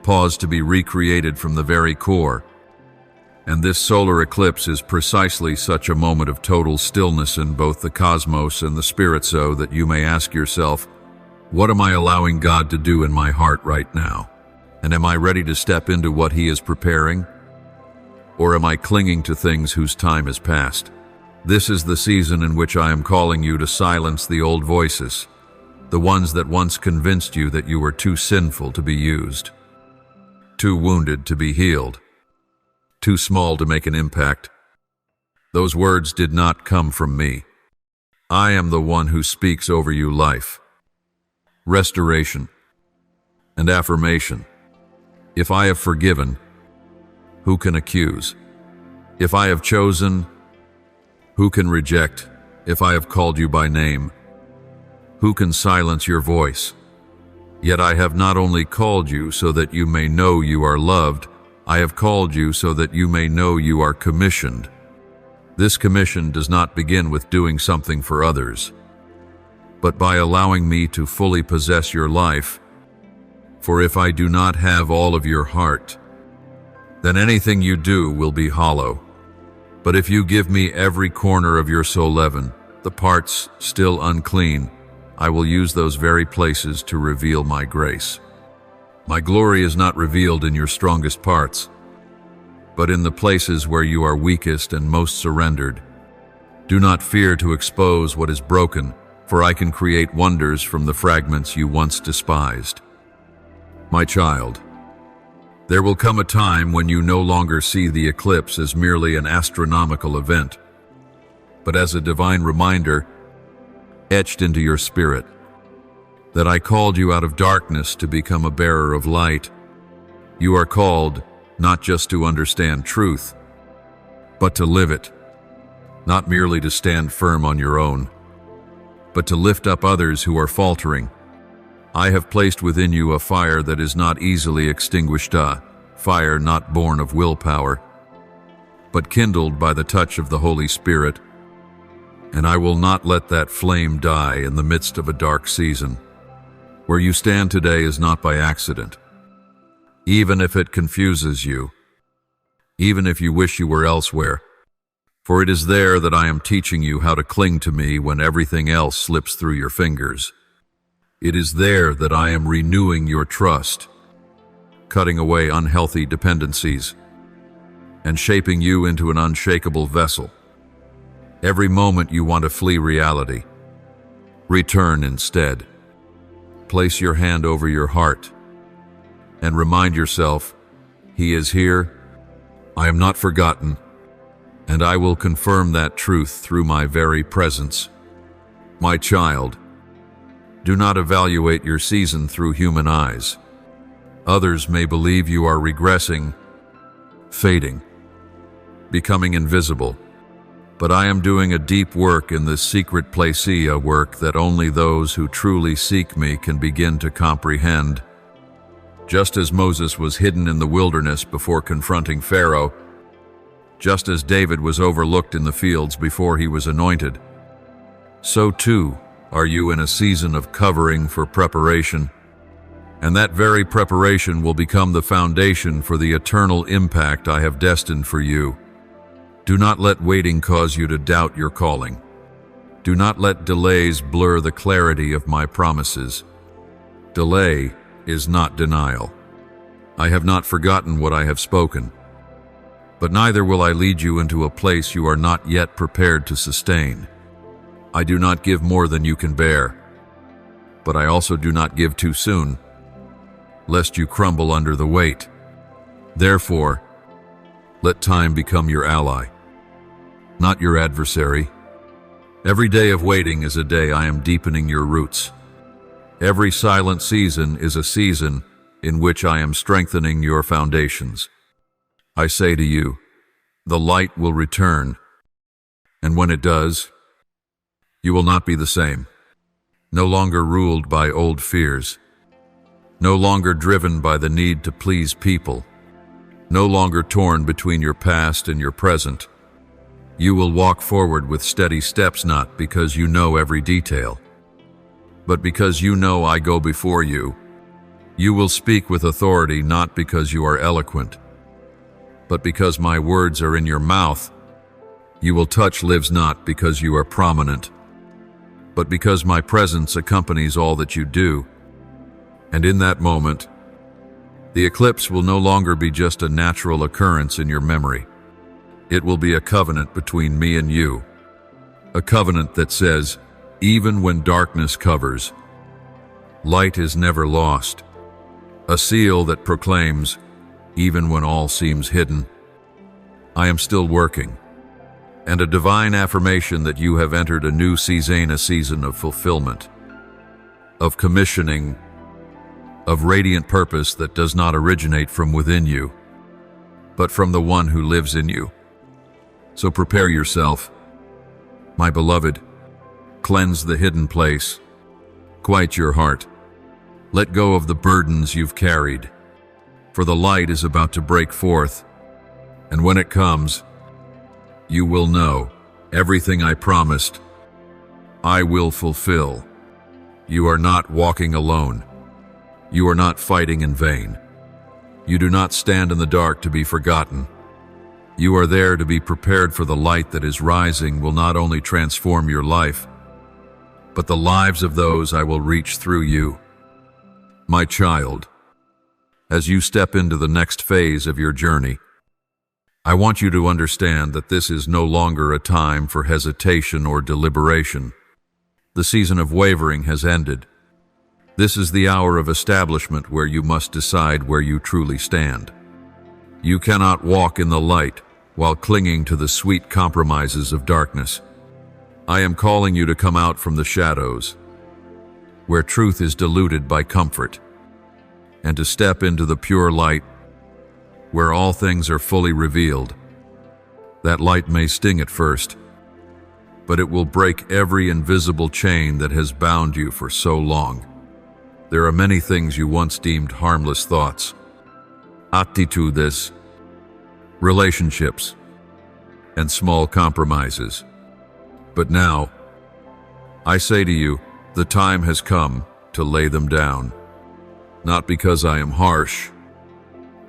S1: Pause to be recreated from the very core. And this solar eclipse is precisely such a moment of total stillness in both the cosmos and the spirit, so that you may ask yourself, what am I allowing God to do in my heart right now? And am I ready to step into what He is preparing? Or am I clinging to things whose time is past? This is the season in which I am calling you to silence the old voices, the ones that once convinced you that you were too sinful to be used, too wounded to be healed, too small to make an impact. Those words did not come from me. I am the one who speaks over you life, restoration, and affirmation. If I have forgiven, who can accuse? If I have chosen, who can reject? If I have called you by name, who can silence your voice? Yet I have not only called you so that you may know you are loved, I have called you so that you may know you are commissioned. This commission does not begin with doing something for others, but by allowing me to fully possess your life. For if I do not have all of your heart, then anything you do will be hollow. But if you give me every corner of your soul, the parts still unclean, I will use those very places to reveal my grace. My glory is not revealed in your strongest parts, but in the places where you are weakest and most surrendered. Do not fear to expose what is broken, for I can create wonders from the fragments you once despised. My child, there will come a time when you no longer see the eclipse as merely an astronomical event, but as a divine reminder etched into your spirit. that I called you out of darkness to become a bearer of light. You are called not just to understand truth, but to live it, not merely to stand firm on your own, but to lift up others who are faltering. I have placed within you a fire that is not easily extinguished, a fire not born of willpower, but kindled by the touch of the Holy Spirit, and I will not let that flame die in the midst of a dark season. Where you stand today is not by accident. Even if it confuses you, even if you wish you were elsewhere, for it is there that I am teaching you how to cling to me when everything else slips through your fingers. It is there that I am renewing your trust, cutting away unhealthy dependencies, and shaping you into an unshakable vessel. Every moment you want to flee reality, return instead. Place your hand over your heart and remind yourself, He is here, I am not forgotten, and I will confirm that truth through my very presence. My child, do not evaluate your season through human eyes. Others may believe you are regressing, fading, becoming invisible. But I am doing a deep work in this secret place, a work that only those who truly seek me can begin to comprehend. Just as Moses was hidden in the wilderness before confronting Pharaoh, just as David was overlooked in the fields before he was anointed, so too are you in a season of covering for preparation, and that very preparation will become the foundation for the eternal impact I have destined for you. Do not let waiting cause you to doubt your calling. Do not let delays blur the clarity of my promises. Delay is not denial. I have not forgotten what I have spoken, but neither will I lead you into a place you are not yet prepared to sustain. I do not give more than you can bear, but I also do not give too soon, lest you crumble under the weight. Therefore, let time become your ally, not your adversary. Every day of waiting is a day I am deepening your roots. Every silent season is a season in which I am strengthening your foundations. I say to you, the light will return, and when it does, you will not be the same, no longer ruled by old fears, no longer driven by the need to please people, no longer torn between your past and your present. You will walk forward with steady steps, not because you know every detail, but because you know I go before you. You will speak with authority not because you are eloquent, but because my words are in your mouth. You will touch lives not because you are prominent, but because my presence accompanies all that you do. And in that moment, the eclipse will no longer be just a natural occurrence in your memory. It will be a covenant between me and you, a covenant that says, even when darkness covers, light is never lost, a seal that proclaims, even when all seems hidden, I am still working, and a divine affirmation that you have entered a new season, a season of fulfillment, of commissioning, of radiant purpose that does not originate from within you, but from the one who lives in you. So prepare yourself, my beloved. Cleanse the hidden place. Quiet your heart. Let go of the burdens you've carried, for the light is about to break forth, and when it comes, you will know everything I promised, I will fulfill. You are not walking alone. You are not fighting in vain. You do not stand in the dark to be forgotten. You are there to be prepared, for the light that is rising will not only transform your life, but the lives of those I will reach through you. My child, as you step into the next phase of your journey, I want you to understand that this is no longer a time for hesitation or deliberation. The season of wavering has ended. This is the hour of establishment where you must decide where you truly stand. You cannot walk in the light while clinging to the sweet compromises of darkness. I am calling you to come out from the shadows, where truth is diluted by comfort, and to step into the pure light where all things are fully revealed. That light may sting at first, but it will break every invisible chain that has bound you for so long. There are many things you once deemed harmless thoughts, attitudes, relationships, and small compromises. But now, I say to you, the time has come to lay them down. Not because I am harsh,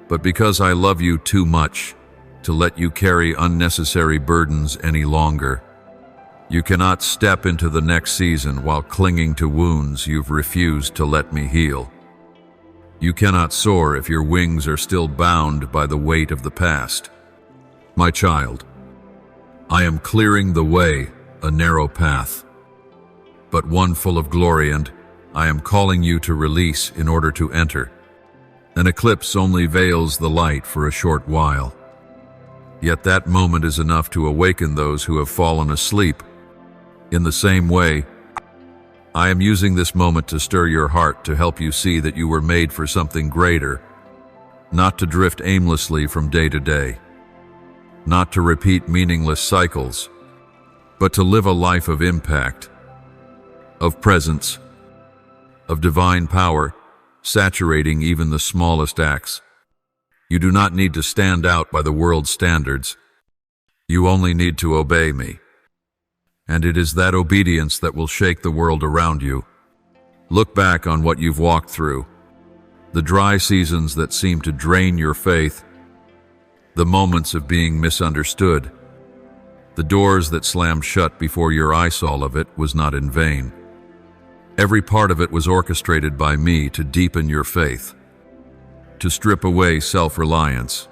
S1: but because I love you too much to let you carry unnecessary burdens any longer. You cannot step into the next season while clinging to wounds you've refused to let me heal. You cannot soar if your wings are still bound by the weight of the past. My child, I am clearing the way, a narrow path, but one full of glory, and I am calling you to release in order to enter. An eclipse only veils the light for a short while. Yet that moment is enough to awaken those who have fallen asleep. In the same way, I am using this moment to stir your heart to help you see that you were made for something greater, not to drift aimlessly from day to day, not to repeat meaningless cycles, but to live a life of impact, of presence, of divine power, saturating even the smallest acts. You do not need to stand out by the world's standards. You only need to obey me. And it is that obedience that will shake the world around you. Look back on what you've walked through, the dry seasons that seem to drain your faith, the moments of being misunderstood, the doors that slammed shut before your eyes. All of it was not in vain. Every part of it was orchestrated by me to deepen your faith, to strip away self-reliance,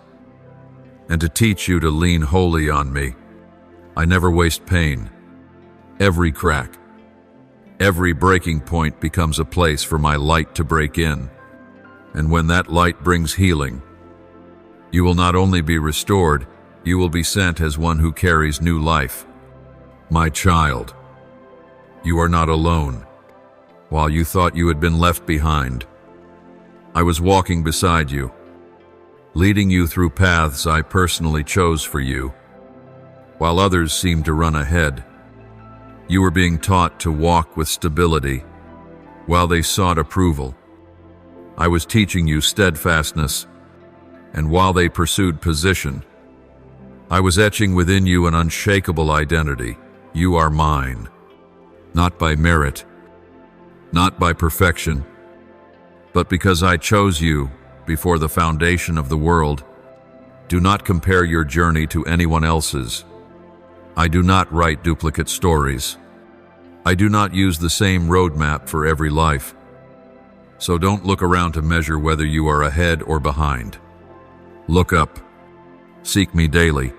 S1: and to teach you to lean wholly on me. I never waste pain. Every crack, every breaking point becomes a place for my light to break in. And when that light brings healing, you will not only be restored, you will be sent as one who carries new life. My child, you are not alone. While you thought you had been left behind, I was walking beside you, leading you through paths I personally chose for you. While others seemed to run ahead, you were being taught to walk with stability while they sought approval. I was teaching you steadfastness, and while they pursued position, I was etching within you an unshakable identity. You are mine, not by merit, not by perfection, but because I chose you before the foundation of the world. Do not compare your journey to anyone else's. I do not write duplicate stories. I do not use the same roadmap for every life. So don't look around to measure whether you are ahead or behind. Look up. Seek me daily.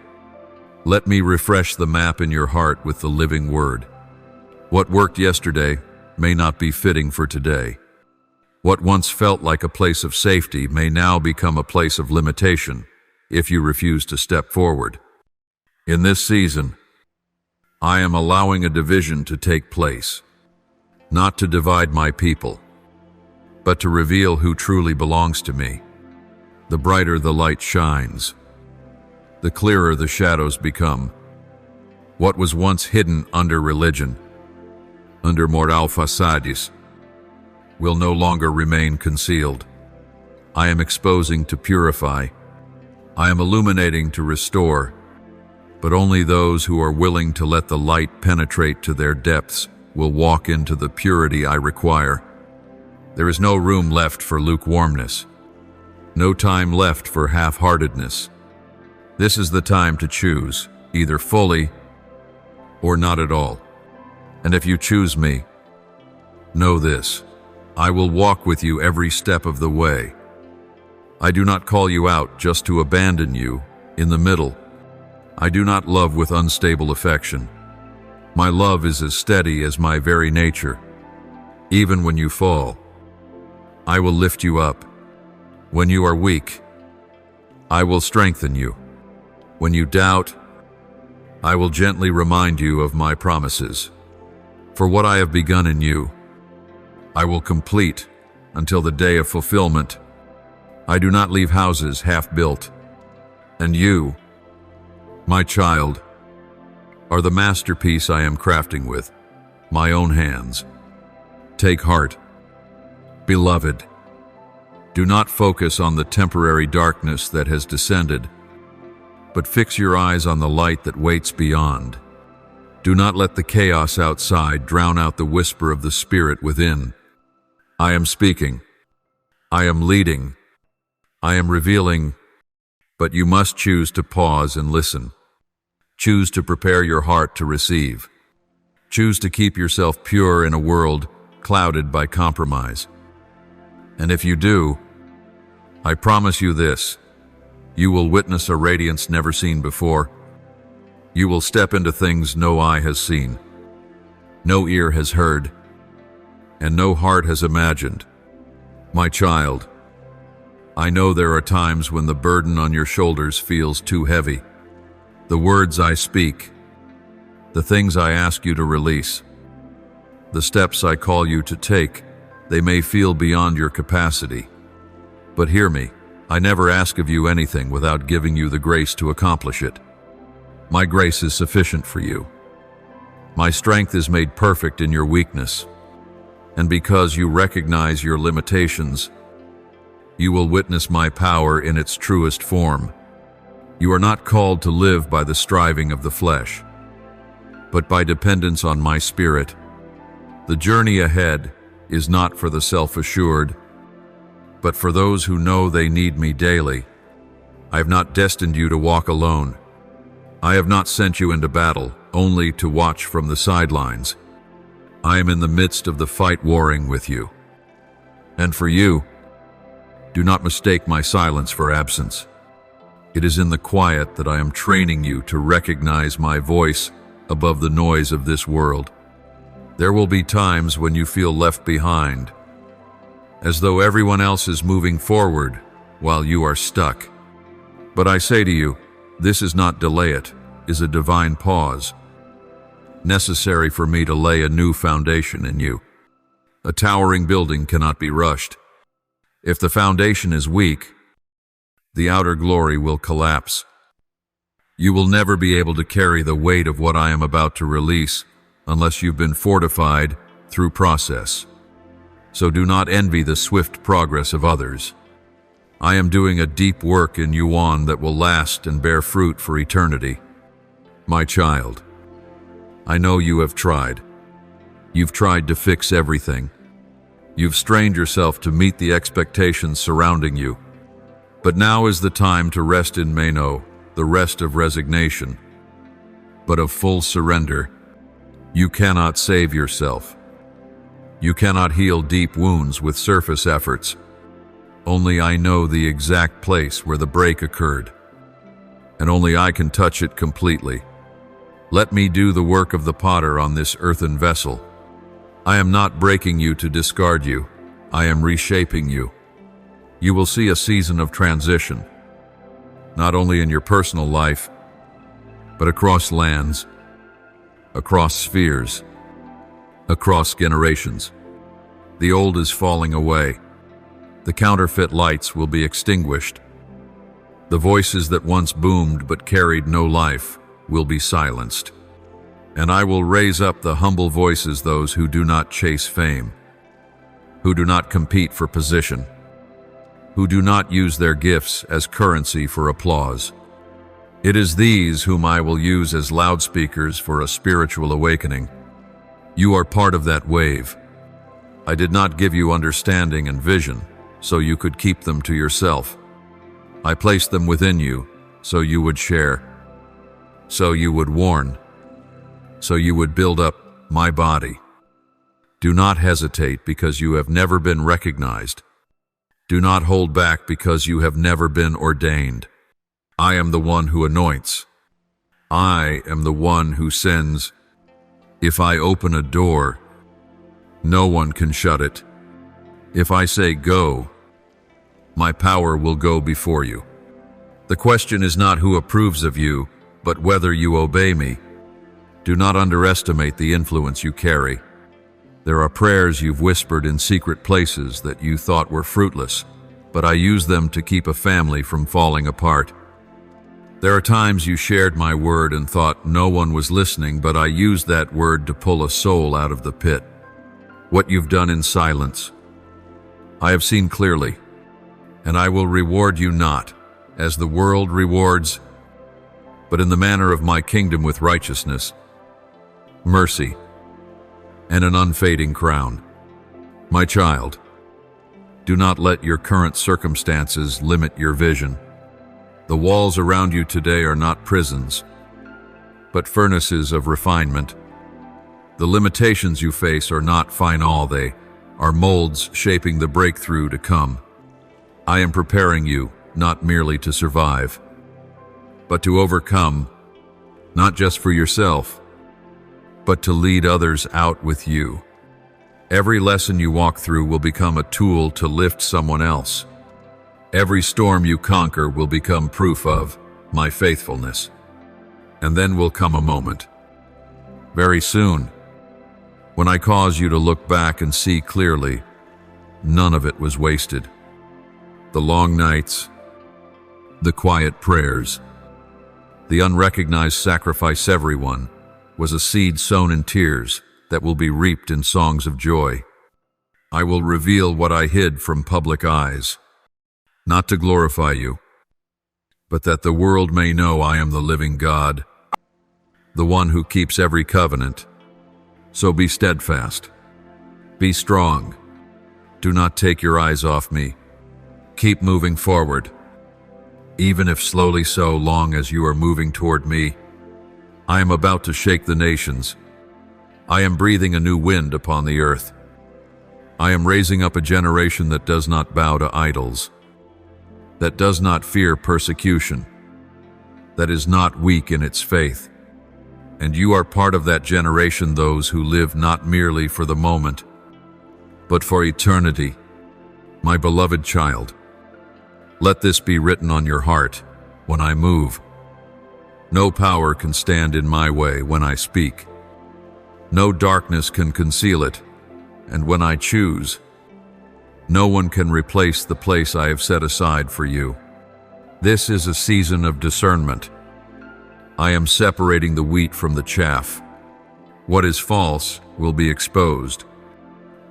S1: Let me refresh the map in your heart with the living word. What worked yesterday may not be fitting for today. What once felt like a place of safety may now become a place of limitation if you refuse to step forward. In this season, I am allowing a division to take place, not to divide my people, but to reveal who truly belongs to me. The brighter the light shines, the clearer the shadows become. What was once hidden under religion, under moral facades, will no longer remain concealed. I am exposing to purify. I am illuminating to restore. But only those who are willing to let the light penetrate to their depths will walk into the purity I require. There is no room left for lukewarmness, no time left for half-heartedness. This is the time to choose, either fully or not at all. And if you choose me, know this: I will walk with you every step of the way. I do not call you out just to abandon you in the middle. I do not love with unstable affection. My love is as steady as my very nature. Even when you fall, I will lift you up. When you are weak, I will strengthen you. When you doubt, I will gently remind you of my promises. For what I have begun in you, I will complete until the day of fulfillment. I do not leave houses half-built. And you, my child, are the masterpiece I am crafting with my own hands. Take heart, beloved. Do not focus on the temporary darkness that has descended, but fix your eyes on the light that waits beyond. Do not let the chaos outside drown out the whisper of the Spirit within. I am speaking. I am leading. I am revealing, but you must choose to pause and listen. Choose to prepare your heart to receive. Choose to keep yourself pure in a world clouded by compromise. And if you do, I promise you this: you will witness a radiance never seen before. You will step into things no eye has seen, no ear has heard, and no heart has imagined. My child, I know there are times when the burden on your shoulders feels too heavy. The words I speak, the things I ask you to release, the steps I call you to take, they may feel beyond your capacity. But hear me, I never ask of you anything without giving you the grace to accomplish it. My grace is sufficient for you. My strength is made perfect in your weakness. And because you recognize your limitations, you will witness my power in its truest form. You are not called to live by the striving of the flesh, but by dependence on my Spirit. The journey ahead is not for the self-assured, but for those who know they need me daily. I have not destined you to walk alone. I have not sent you into battle only to watch from the sidelines. I am in the midst of the fight, warring with you. And for you, do not mistake my silence for absence. It is in the quiet that I am training you to recognize my voice above the noise of this world. There will be times when you feel left behind, as though everyone else is moving forward while you are stuck. But I say to you, this is not delay, it is a divine pause, necessary for me to lay a new foundation in you. A towering building cannot be rushed. If the foundation is weak, the outer glory will collapse. You will never be able to carry the weight of what I am about to release unless you've been fortified through process. So do not envy the swift progress of others. I am doing a deep work in Yuan that will last and bear fruit for eternity. My child, I know you have tried. You've tried to fix everything. You've strained yourself to meet the expectations surrounding you. But now is the time to rest in Meno, the rest of resignation, but of full surrender. You cannot save yourself. You cannot heal deep wounds with surface efforts. Only I know the exact place where the break occurred, and only I can touch it completely. Let me do the work of the potter on this earthen vessel. I am not breaking you to discard you. I am reshaping you. You will see a season of transition, not only in your personal life, but across lands, across spheres, across generations. The old is falling away. The counterfeit lights will be extinguished. The voices that once boomed but carried no life will be silenced. And I will raise up the humble voices, those who do not chase fame, who do not compete for position, who do not use their gifts as currency for applause. It is these whom I will use as loudspeakers for a spiritual awakening. You are part of that wave. I did not give you understanding and vision so you could keep them to yourself. I placed them within you so you would share, so you would warn, so you would build up my body. Do not hesitate because you have never been recognized. Do not hold back because you have never been ordained. I am the one who anoints. I am the one who sends. If I open a door, no one can shut it. If I say go, my power will go before you. The question is not who approves of you, but whether you obey me. Do not underestimate the influence you carry. There are prayers you've whispered in secret places that you thought were fruitless, but I use them to keep a family from falling apart. There are times you shared my word and thought no one was listening, but I used that word to pull a soul out of the pit. What you've done in silence, I have seen clearly, and I will reward you not as the world rewards, but in the manner of my kingdom with righteousness, mercy, and an unfading crown. My child, do not let your current circumstances limit your vision. The walls around you today are not prisons, but furnaces of refinement. The limitations you face are not final, they are molds shaping the breakthrough to come. I am preparing you not merely to survive, but to overcome, not just for yourself, but to lead others out with you. Every lesson you walk through will become a tool to lift someone else. Every storm you conquer will become proof of my faithfulness. And then will come a moment, very soon, when I cause you to look back and see clearly, none of it was wasted. The long nights, the quiet prayers, the unrecognized sacrifice, everyone was a seed sown in tears that will be reaped in songs of joy. I will reveal what I hid from public eyes, not to glorify you, but that the world may know I am the living God, the one who keeps every covenant. So be steadfast, be strong, do not take your eyes off me. Keep moving forward, even if slowly, so long as you are moving toward me. I am about to shake the nations. I am breathing a new wind upon the earth. I am raising up a generation that does not bow to idols, that does not fear persecution, that is not weak in its faith. And you are part of that generation, those who live not merely for the moment, but for eternity. My beloved child, let this be written on your heart when I move. No power can stand in my way when I speak. No darkness can conceal it, and when I choose, no one can replace the place I have set aside for you. This is a season of discernment. I am separating the wheat from the chaff. What is false will be exposed.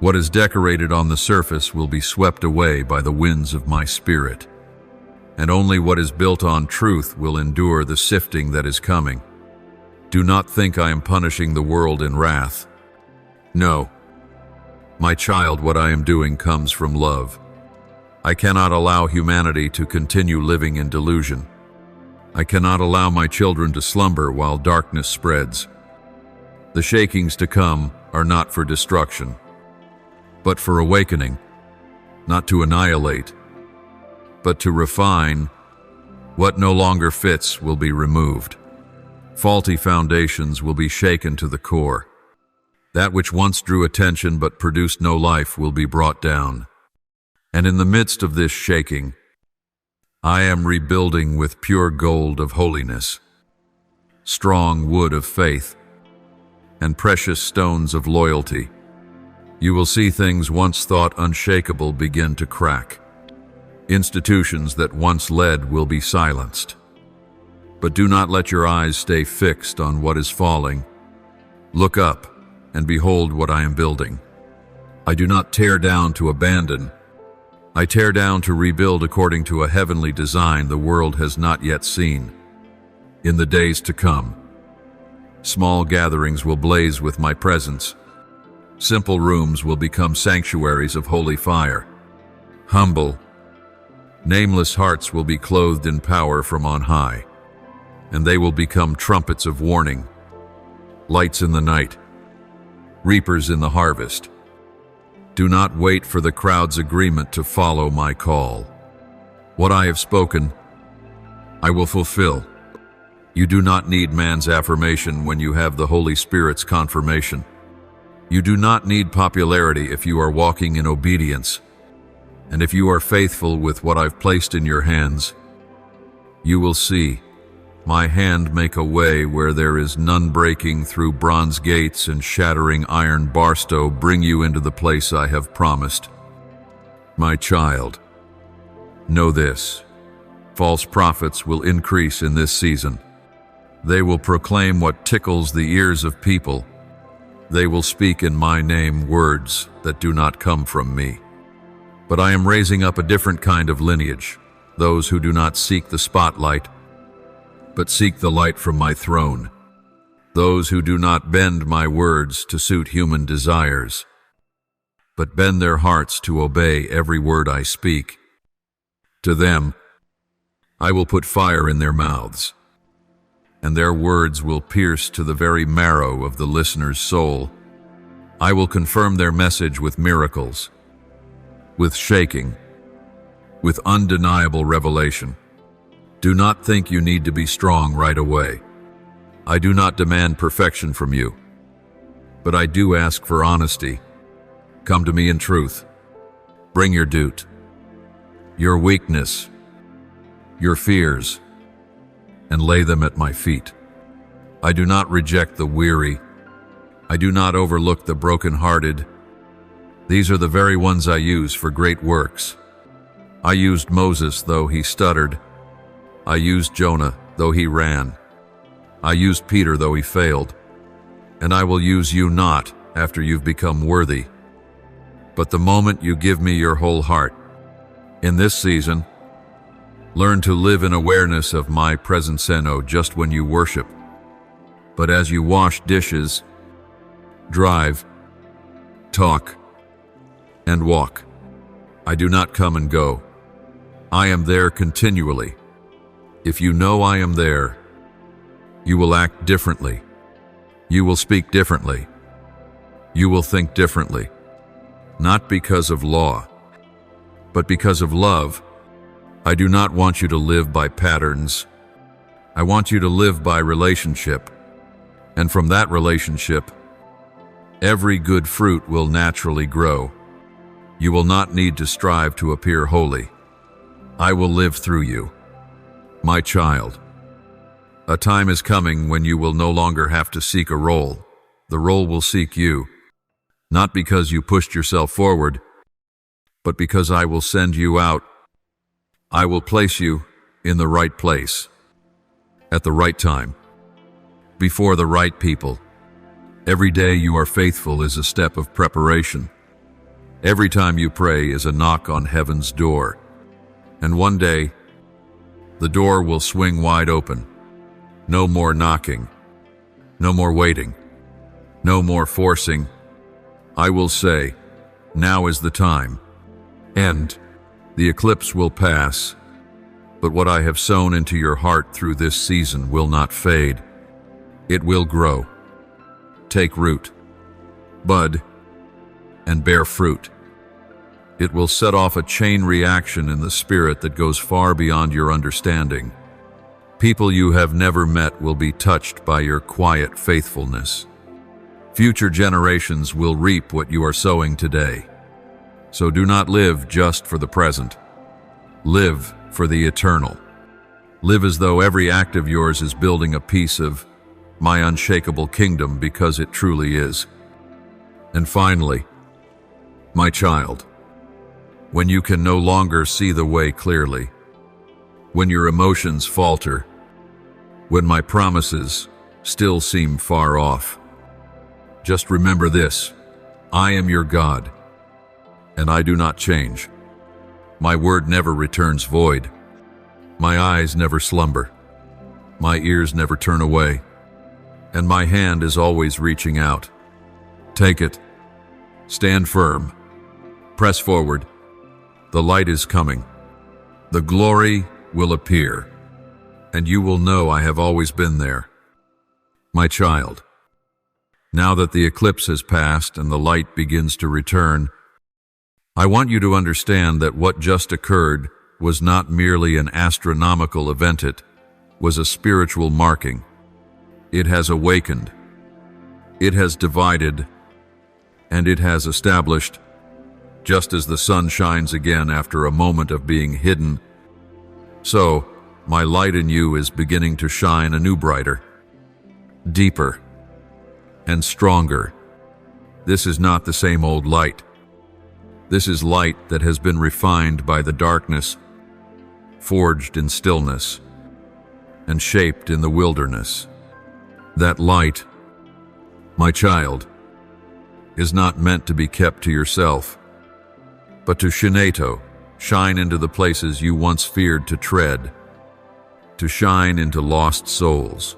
S1: What is decorated on the surface will be swept away by the winds of my spirit. And only what is built on truth will endure the sifting that is coming. Do not think I am punishing the world in wrath. No. My child, what I am doing comes from love. I cannot allow humanity to continue living in delusion. I cannot allow my children to slumber while darkness spreads. The shakings to come are not for destruction, but for awakening, not to annihilate, but to refine. What no longer fits will be removed. Faulty foundations will be shaken to the core. That which once drew attention but produced no life will be brought down. And in the midst of this shaking, I am rebuilding with pure gold of holiness, strong wood of faith, and precious stones of loyalty. You will see things once thought unshakable begin to crack. Institutions that once led will be silenced. But do not let your eyes stay fixed on what is falling. Look up and behold what I am building. I do not tear down to abandon. I tear down to rebuild according to a heavenly design the world has not yet seen. In the days to come, small gatherings will blaze with my presence. Simple rooms will become sanctuaries of holy fire. Humble, nameless hearts will be clothed in power from on high, and they will become trumpets of warning, lights in the night, reapers in the harvest. Do not wait for the crowd's agreement to follow my call. What I have spoken, I will fulfill. You do not need man's affirmation when you have the Holy Spirit's confirmation. You do not need popularity if you are walking in obedience. And if you are faithful with what I've placed in your hands, you will see My hand make a way where there is none, breaking through bronze gates and shattering iron barstow, bring you into the place I have promised. My child, know this: false prophets will increase in this season. They will proclaim what tickles the ears of people. They will speak in my name words that do not come from me. But I am raising up a different kind of lineage, those who do not seek the spotlight, but seek the light from my throne. Those who do not bend my words to suit human desires, but bend their hearts to obey every word I speak. To them, I will put fire in their mouths, and their words will pierce to the very marrow of the listener's soul. I will confirm their message with miracles, with shaking, with undeniable revelation. Do not think you need to be strong right away. I do not demand perfection from you, but I do ask for honesty. Come to me in truth. Bring your doute, your weakness, your fears, and lay them at my feet. I do not reject the weary. I do not overlook the brokenhearted. These are the very ones I use for great works. I used Moses, though he stuttered. I used Jonah, though he ran. I used Peter, though he failed. And I will use you not after you've become worthy, but the moment you give me your whole heart. In this season, learn to live in awareness of my presence, just when you worship, but as you wash dishes, drive, talk, and walk. I do not come and go. I am there continually. If you know I am there, you will act differently. You will speak differently. You will think differently. Not because of law, but because of love. I do not want you to live by patterns. I want you to live by relationship. And from that relationship, every good fruit will naturally grow. You will not need to strive to appear holy. I will live through you. My child, a time is coming when you will no longer have to seek a role. The role will seek you, not because you pushed yourself forward, but because I will send you out. I will place you in the right place, at the right time, before the right people. Every day you are faithful is a step of preparation. Every time you pray is a knock on heaven's door. And one day, the door will swing wide open. No more knocking. No more waiting. No more forcing. I will say, now is the time. And the eclipse will pass, but what I have sown into your heart through this season will not fade. It will grow, take root, bud, and bear fruit. It will set off a chain reaction in the spirit that goes far beyond your understanding. People you have never met will be touched by your quiet faithfulness. Future generations will reap what you are sowing today. So do not live just for the present. Live for the eternal. Live as though every act of yours is building a piece of my unshakable kingdom, because it truly is. And finally, my child, when you can no longer see the way clearly, when your emotions falter, when my promises still seem far off, just remember this: I am your God, and I do not change. My word never returns void. My eyes never slumber. My ears never turn away. And my hand is always reaching out. Take it. Stand firm. Press forward. The light is coming. The glory will appear, and you will know I have always been there. My child, now that the eclipse has passed and the light begins to return, I want you to understand that what just occurred was not merely an astronomical event, it was a spiritual marking. It has awakened, it has divided, and it has established. Just as the sun shines again after a moment of being hidden, so my light in you is beginning to shine anew brighter, deeper, and stronger. This is not the same old light. This is light that has been refined by the darkness, forged in stillness, and shaped in the wilderness. That light, my child, is not meant to be kept to yourself, but to shine into the places you once feared to tread, to shine into lost souls,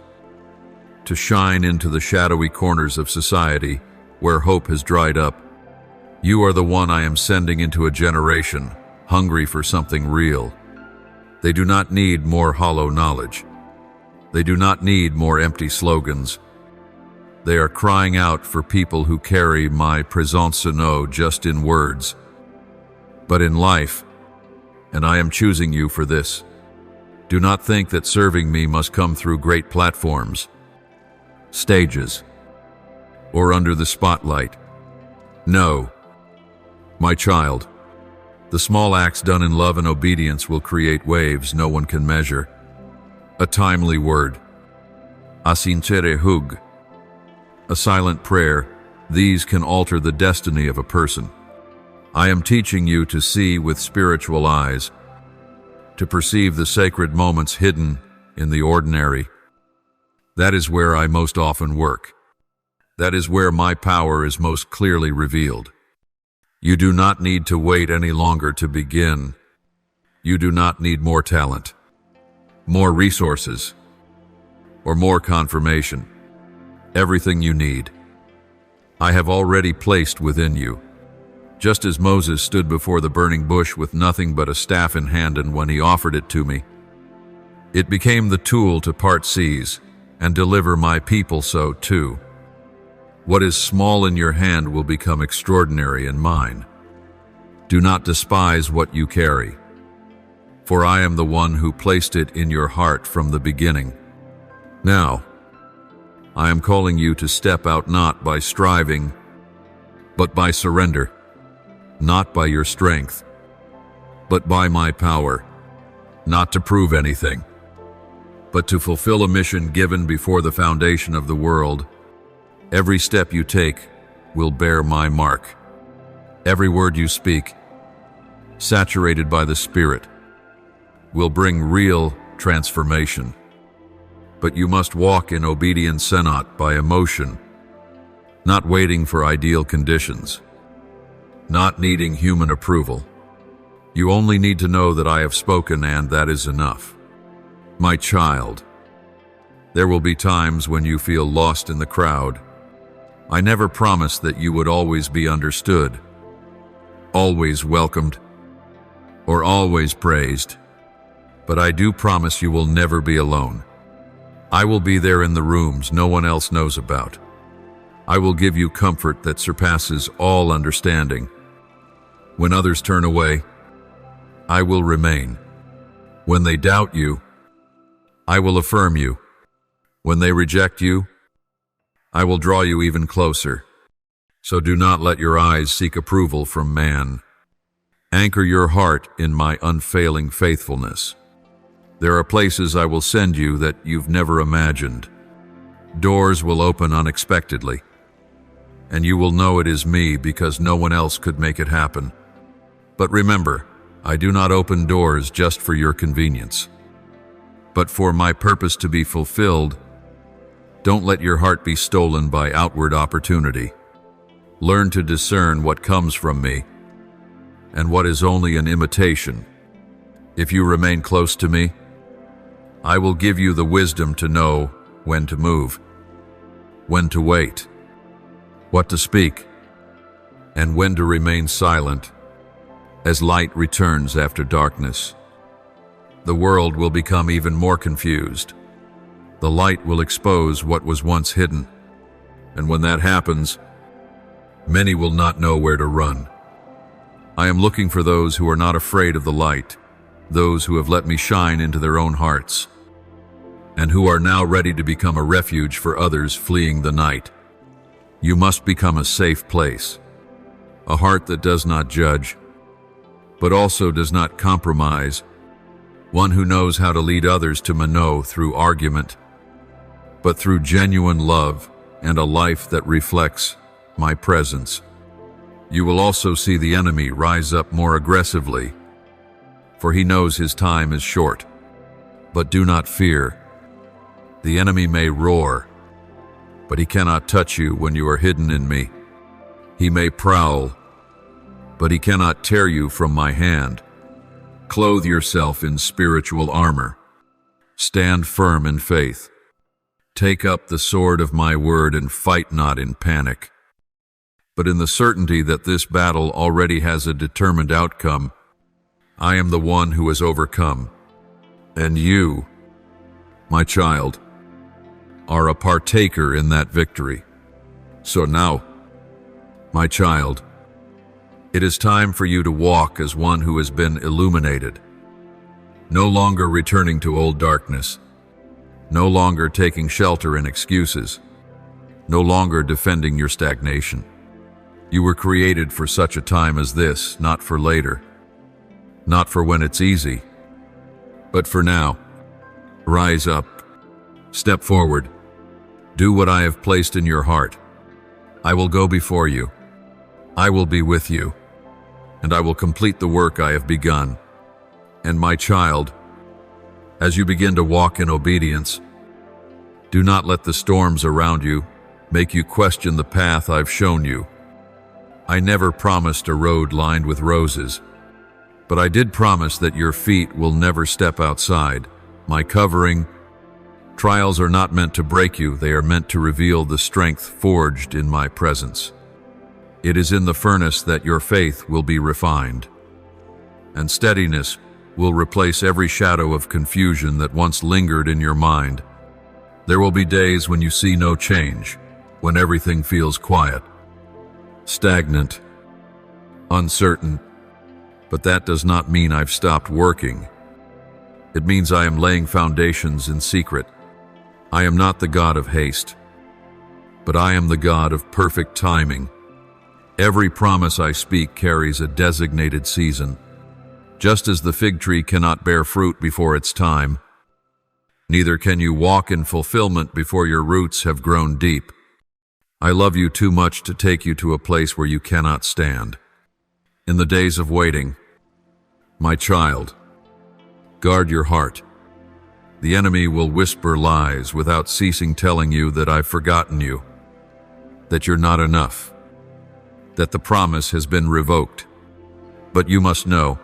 S1: to shine into the shadowy corners of society where hope has dried up. You are the one I am sending into a generation hungry for something real. They do not need more hollow knowledge. They do not need more empty slogans. They are crying out for people who carry my présence not just in words, but in life, and I am choosing you for this. Do not think that serving me must come through great platforms, stages, or under the spotlight. No, my child, the small acts done in love and obedience will create waves no one can measure. A timely word, a sincere hug, a silent prayer, these can alter the destiny of a person. I am teaching you to see with spiritual eyes, to perceive the sacred moments hidden in the ordinary. That is where I most often work. That is where my power is most clearly revealed. You do not need to wait any longer to begin. You do not need more talent, more resources, or more confirmation. Everything you need, I have already placed within you. Just as Moses stood before the burning bush with nothing but a staff in hand, and when he offered it to me, it became the tool to part seas and deliver my people, so too, what is small in your hand will become extraordinary in mine. Do not despise what you carry, for I am the one who placed it in your heart from the beginning. Now, I am calling you to step out not by striving, but by surrender, not by your strength, but by my power, not to prove anything, but to fulfill a mission given before the foundation of the world. Every step you take will bear my mark. Every word you speak, saturated by the Spirit, will bring real transformation. But you must walk in obedience and not by emotion, not waiting for ideal conditions, not needing human approval. You only need to know that I have spoken, and that is enough. My child, there will be times when you feel lost in the crowd. I never promised that you would always be understood, always welcomed, or always praised, but I do promise you will never be alone. I will be there in the rooms no one else knows about. I will give you comfort that surpasses all understanding. When others turn away, I will remain. When they doubt you, I will affirm you. When they reject you, I will draw you even closer. So do not let your eyes seek approval from man. Anchor your heart in my unfailing faithfulness. There are places I will send you that you've never imagined. Doors will open unexpectedly, and you will know it is me because no one else could make it happen. But remember, I do not open doors just for your convenience, but for my purpose to be fulfilled. Don't let your heart be stolen by outward opportunity. Learn to discern what comes from me and what is only an imitation. If you remain close to me, I will give you the wisdom to know when to move, when to wait, what to speak, and when to remain silent as light returns after darkness. The world will become even more confused. The light will expose what was once hidden, and when that happens, many will not know where to run. I am looking for those who are not afraid of the light, those who have let me shine into their own hearts, and who are now ready to become a refuge for others fleeing the night. You must become a safe place, a heart that does not judge, but also does not compromise, one who knows how to lead others to know through argument, but through genuine love and a life that reflects my presence. You will also see the enemy rise up more aggressively, for he knows his time is short. But do not fear. The enemy may roar, but he cannot touch you when you are hidden in me. He may prowl, but he cannot tear you from my hand. Clothe yourself in spiritual armor. Stand firm in faith. Take up the sword of my word and fight not in panic, but in the certainty that this battle already has a determined outcome. I am the one who has overcome, and you, my child, are a partaker in that victory. So now, my child, it is time for you to walk as one who has been illuminated, no longer returning to old darkness, no longer taking shelter in excuses, no longer defending your stagnation. You were created for such a time as this, not for later, not for when it's easy, but for now. Rise up, step forward, do what I have placed in your heart. I will go before you. I will be with you, and I will complete the work I have begun. And my child, as you begin to walk in obedience, do not let the storms around you make you question the path I've shown you. I never promised a road lined with roses, but I did promise that your feet will never step outside my covering. Trials are not meant to break you, they are meant to reveal the strength forged in my presence. It is in the furnace that your faith will be refined, and steadiness will replace every shadow of confusion that once lingered in your mind. There will be days when you see no change, when everything feels quiet, stagnant, uncertain, but that does not mean I've stopped working. It means I am laying foundations in secret. I am not the God of haste, but I am the God of perfect timing. Every promise I speak carries a designated season. Just as the fig tree cannot bear fruit before its time, neither can you walk in fulfillment before your roots have grown deep. I love you too much to take you to a place where you cannot stand. In the days of waiting, my child, guard your heart. The enemy will whisper lies without ceasing telling you that I've forgotten you, that you're not enough, that the promise has been revoked. But you must know,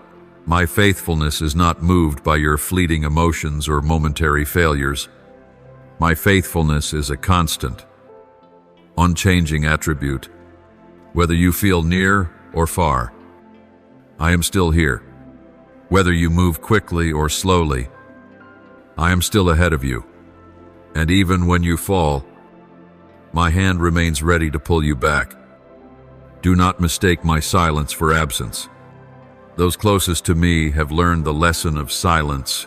S1: my faithfulness is not moved by your fleeting emotions or momentary failures. My faithfulness is a constant, unchanging attribute. Whether you feel near or far, I am still here. Whether you move quickly or slowly, I am still ahead of you. And even when you fall, my hand remains ready to pull you back. Do not mistake my silence for absence. Those closest to me have learned the lesson of silence.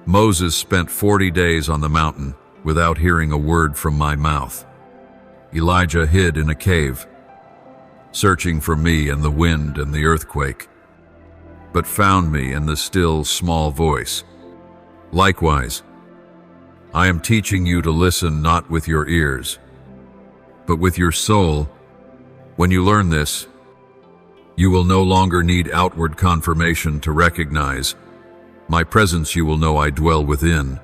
S1: Moses spent 40 days on the mountain without hearing a word from my mouth. Elijah hid in a cave, searching for me in the wind and the earthquake, but found me in the still, small voice. Likewise, I am teaching you to listen not with your ears, but with your soul. When you learn this, you will no longer need outward confirmation to recognize my presence. You will know I dwell within.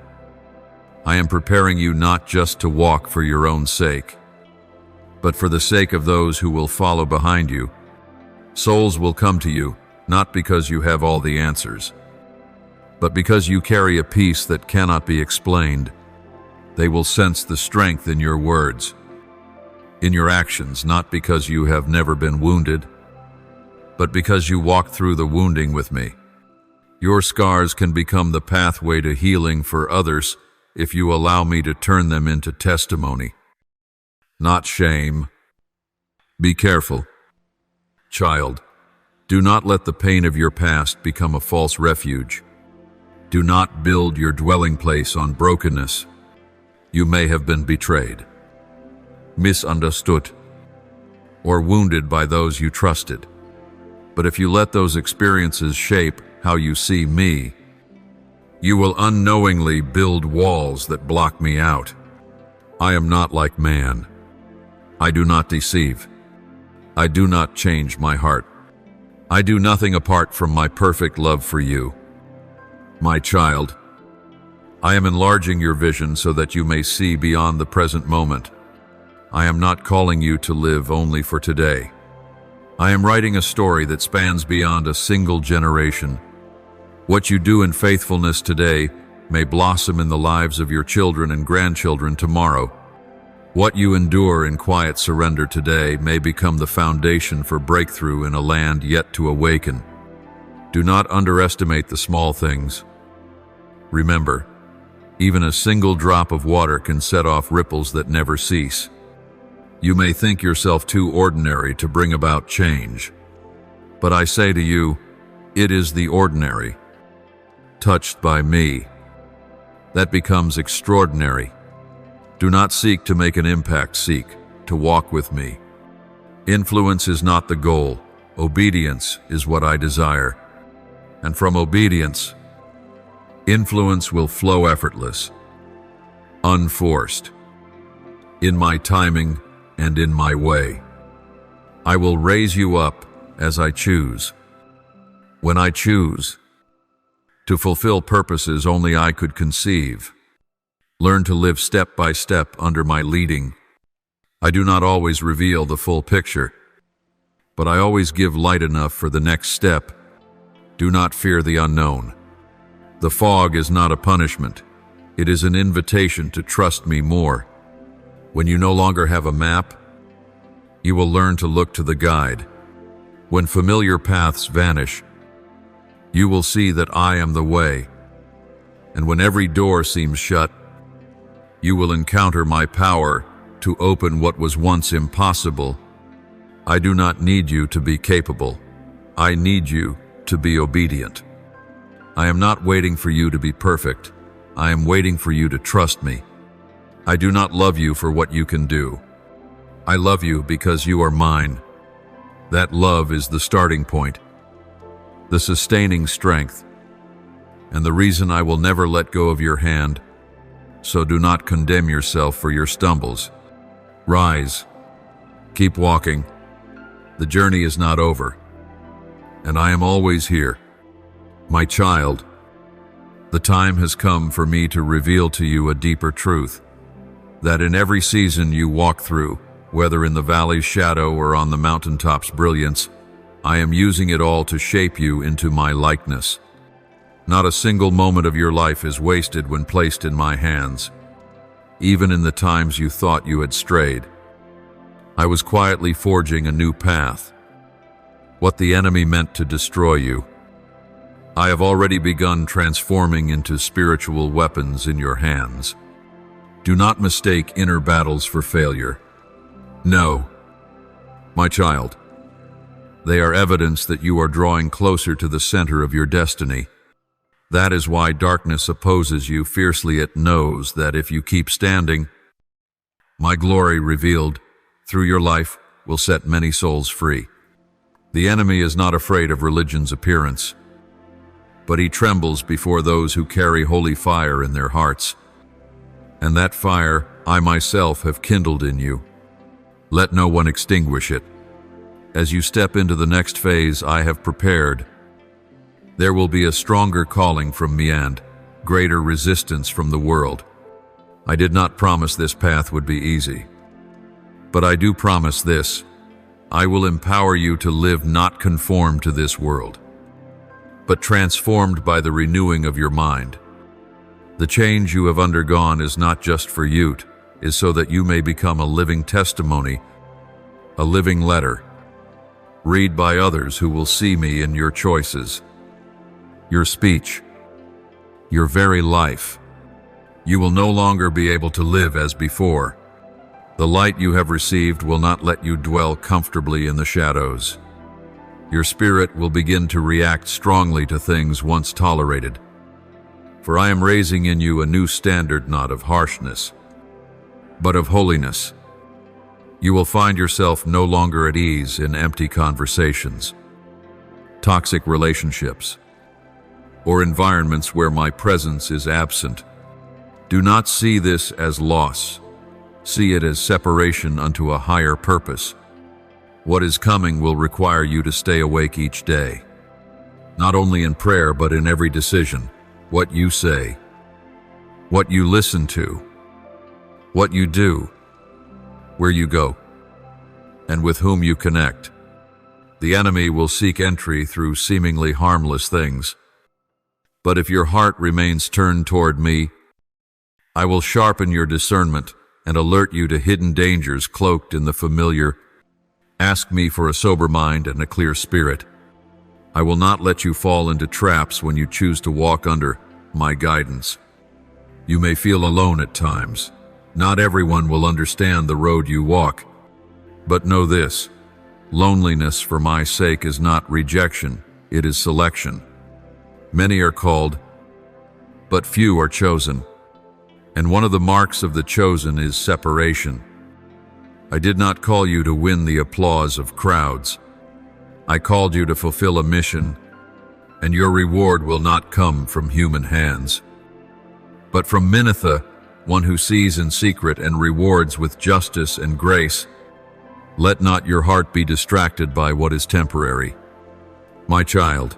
S1: I am preparing you not just to walk for your own sake, but for the sake of those who will follow behind you. Souls will come to you, not because you have all the answers, but because you carry a peace that cannot be explained. They will sense the strength in your words, in your actions, not because you have never been wounded, but because you walked through the wounding with me. Your scars can become the pathway to healing for others if you allow me to turn them into testimony, not shame. Be careful, child. Do not let the pain of your past become a false refuge. Do not build your dwelling place on brokenness. You may have been betrayed, misunderstood, or wounded by those you trusted. But if you let those experiences shape how you see me, You will unknowingly build walls that block me out. I am not like man. I do not deceive. I do not change my heart. I do nothing apart from my perfect love for you. My child, I am enlarging your vision so that you may see beyond the present moment. I am not calling you to live only for today. I am writing a story that spans beyond a single generation. What you do in faithfulness today may blossom in the lives of your children and grandchildren tomorrow. What you endure in quiet surrender today may become the foundation for breakthrough in a land yet to awaken. Do not underestimate the small things. Remember, even a single drop of water can set off ripples that never cease. You may think yourself too ordinary to bring about change. But I say to you, it is the ordinary, touched by me, that becomes extraordinary. Do not seek to make an impact, seek to walk with me. Influence is not the goal. Obedience is what I desire. And from obedience, influence will flow effortless, unforced, in my timing and in my way. I will raise you up as I choose. When I choose to fulfill purposes only I could conceive, learn to live step by step under my leading. I do not always reveal the full picture, but I always give light enough for the next step. Do not fear the unknown. The fog is not a punishment. It is an invitation to trust me more. When you no longer have a map, you will learn to look to the guide. When familiar paths vanish, you will see that I am the way. And when every door seems shut, you will encounter my power to open what was once impossible. I do not need you to be capable. I need you to be obedient. I am not waiting for you to be perfect. I am waiting for you to trust me. I do not love you for what you can do. I love you because you are mine. That love is the starting point, the sustaining strength, and the reason I will never let go of your hand. So do not condemn yourself for your stumbles. Rise. Keep walking. The journey is not over, and I am always here. My child, the time has come for me to reveal to you a deeper truth, that in every season you walk through, whether in the valley's shadow or on the mountaintop's brilliance, I am using it all to shape you into my likeness. Not a single moment of your life is wasted when placed in my hands. Even in the times you thought you had strayed, I was quietly forging a new path. What the enemy meant to destroy you, I have already begun transforming into spiritual weapons in your hands. Do not mistake inner battles for failure. No, my child, they are evidence that you are drawing closer to the center of your destiny. That is why darkness opposes you fiercely. It knows that if you keep standing, my glory revealed through your life will set many souls free. The enemy is not afraid of religion's appearance, but he trembles before those who carry holy fire in their hearts. And that fire I myself have kindled in you. Let no one extinguish it. As you step into the next phase I have prepared, there will be a stronger calling from me and greater resistance from the world. I did not promise this path would be easy, but I do promise this: I will empower you to live not conformed to this world, but transformed by the renewing of your mind. The change you have undergone is not just for you, it is so that you may become a living testimony, a living letter, read by others who will see me in your choices, your speech, your very life. You will no longer be able to live as before. The light you have received will not let you dwell comfortably in the shadows. Your spirit will begin to react strongly to things once tolerated. For I am raising in you a new standard, not of harshness, but of holiness. You will find yourself no longer at ease in empty conversations, toxic relationships, or environments where my presence is absent. Do not see this as loss. See it as separation unto a higher purpose. What is coming will require you to stay awake each day, not only in prayer but in every decision, what you say, what you listen to, what you do, where you go, and with whom you connect. The enemy will seek entry through seemingly harmless things. But if your heart remains turned toward me, I will sharpen your discernment and alert you to hidden dangers cloaked in the familiar. Ask me for a sober mind and a clear spirit. I will not let you fall into traps when you choose to walk under my guidance. You may feel alone at times. Not everyone will understand the road you walk. But know this, loneliness for my sake is not rejection, it is selection. Many are called, but few are chosen. And one of the marks of the chosen is separation. I did not call you to win the applause of crowds. I called you to fulfill a mission, and your reward will not come from human hands, but from Minitha, one who sees in secret and rewards with justice and grace. Let not your heart be distracted by what is temporary. My child,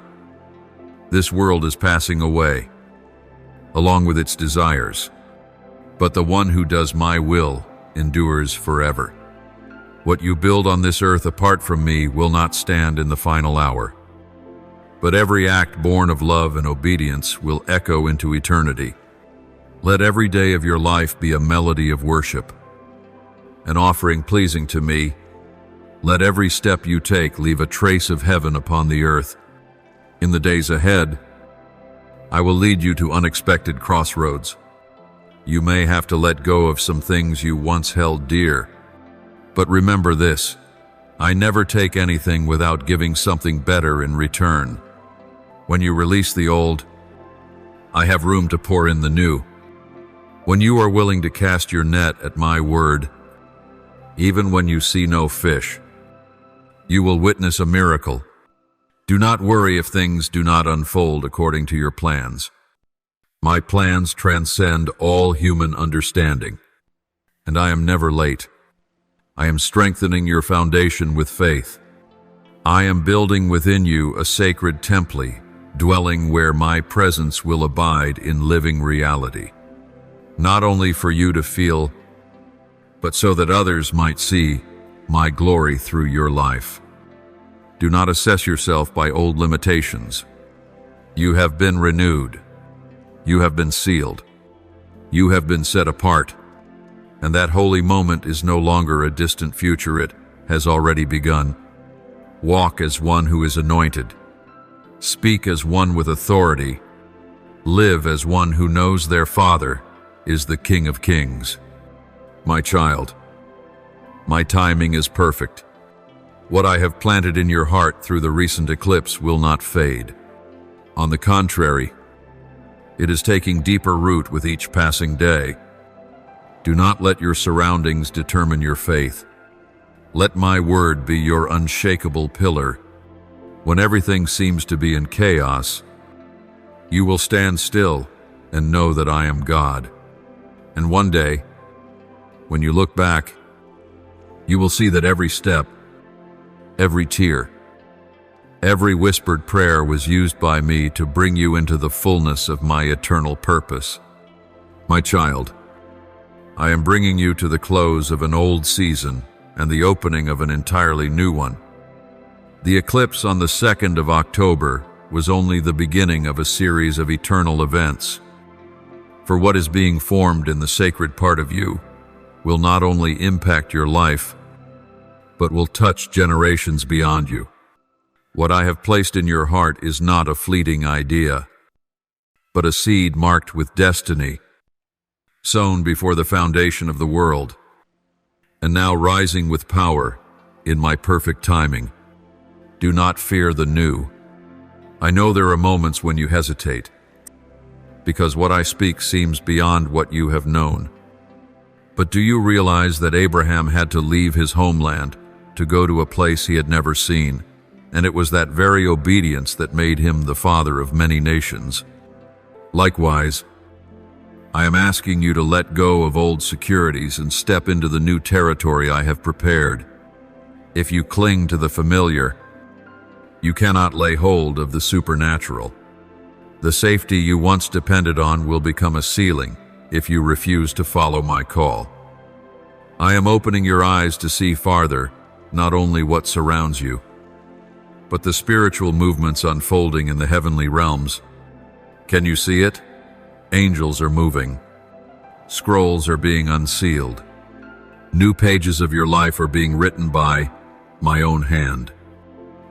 S1: this world is passing away, along with its desires, but the one who does my will endures forever. What you build on this earth apart from me will not stand in the final hour, but every act born of love and obedience will echo into eternity. Let every day of your life be a melody of worship, an offering pleasing to me. Let every step you take leave a trace of heaven upon the earth. In the days ahead, I will lead you to unexpected crossroads. You may have to let go of some things you once held dear. But remember this, I never take anything without giving something better in return. When you release the old, I have room to pour in the new. When you are willing to cast your net at my word, even when you see no fish, you will witness a miracle. Do not worry if things do not unfold according to your plans. My plans transcend all human understanding, and I am never late. I am strengthening your foundation with faith. I am building within you a sacred temple, dwelling where my presence will abide in living reality. Not only for you to feel, but so that others might see my glory through your life. Do not assess yourself by old limitations. You have been renewed. You have been sealed. You have been set apart. And that holy moment is no longer a distant future, it has already begun. Walk as one who is anointed. Speak as one with authority. Live as one who knows their Father is the King of Kings. My child, my timing is perfect. What I have planted in your heart through the recent eclipse will not fade. On the contrary, it is taking deeper root with each passing day. Do not let your surroundings determine your faith. Let my word be your unshakable pillar. When everything seems to be in chaos, you will stand still and know that I am God. And one day, when you look back, you will see that every step, every tear, every whispered prayer was used by me to bring you into the fullness of my eternal purpose. My child, I am bringing you to the close of an old season and the opening of an entirely new one. The eclipse on the 2nd of October was only the beginning of a series of eternal events. For what is being formed in the sacred part of you will not only impact your life, but will touch generations beyond you. What I have placed in your heart is not a fleeting idea, but a seed marked with destiny, sown before the foundation of the world, and now rising with power in my perfect timing. Do not fear the new. I know there are moments when you hesitate, because what I speak seems beyond what you have known. But do you realize that Abraham had to leave his homeland to go to a place he had never seen, and it was that very obedience that made him the father of many nations. Likewise, I am asking you to let go of old securities and step into the new territory I have prepared. If you cling to the familiar, you cannot lay hold of the supernatural. The safety you once depended on will become a ceiling if you refuse to follow my call. I am opening your eyes to see farther, not only what surrounds you, but the spiritual movements unfolding in the heavenly realms. Can you see it? Angels are moving. Scrolls are being unsealed. New pages of your life are being written by my own hand.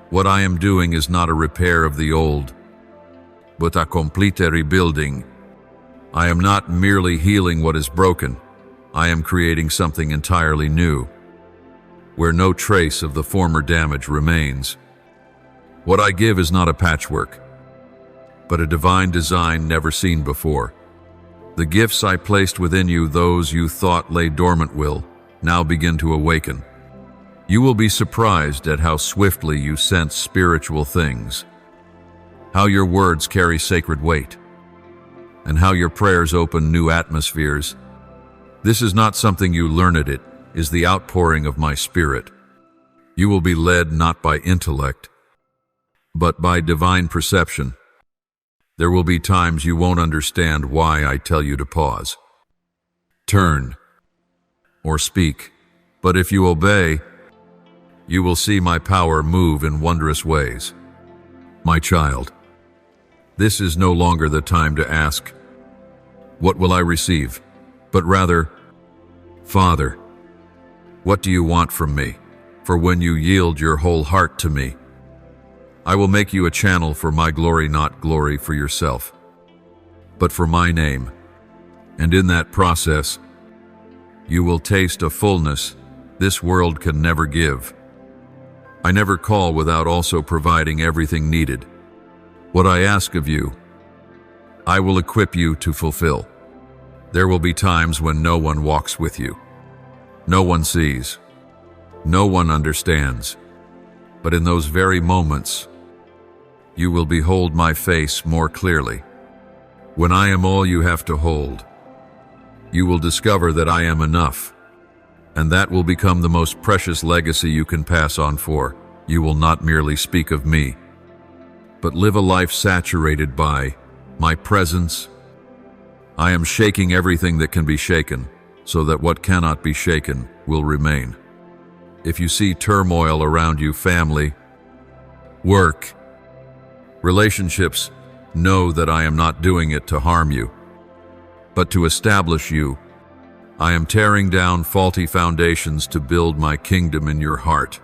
S1: What I am doing is not a repair of the old, but a complete rebuilding. I am not merely healing what is broken. I am creating something entirely new, where no trace of the former damage remains. What I give is not a patchwork, but a divine design never seen before. The gifts I placed within you, those you thought lay dormant, will now begin to awaken. You will be surprised at how swiftly you sense spiritual things, how your words carry sacred weight, and how your prayers open new atmospheres. This is not something you learn, it is the outpouring of my spirit. You will be led not by intellect, but by divine perception. There will be times you won't understand why I tell you to pause, turn, or speak, but if you obey, you will see my power move in wondrous ways. My child, this is no longer the time to ask, "What will I receive?" but rather, "Father, what do you want from me?" For when you yield your whole heart to me, I will make you a channel for my glory, not glory for yourself, but for my name. And in that process, you will taste a fullness this world can never give. I never call without also providing everything needed. What I ask of you, I will equip you to fulfill. There will be times when no one walks with you. No one sees. No one understands. But in those very moments, you will behold my face more clearly. When I am all you have to hold, you will discover that I am enough, and that will become the most precious legacy you can pass on, for you will not merely speak of me, but live a life saturated by my presence. I am shaking everything that can be shaken, so that what cannot be shaken will remain. If you see turmoil around you, family, work, relationships, know that I am not doing it to harm you, but to establish you. I am tearing down faulty foundations to build my kingdom in your heart.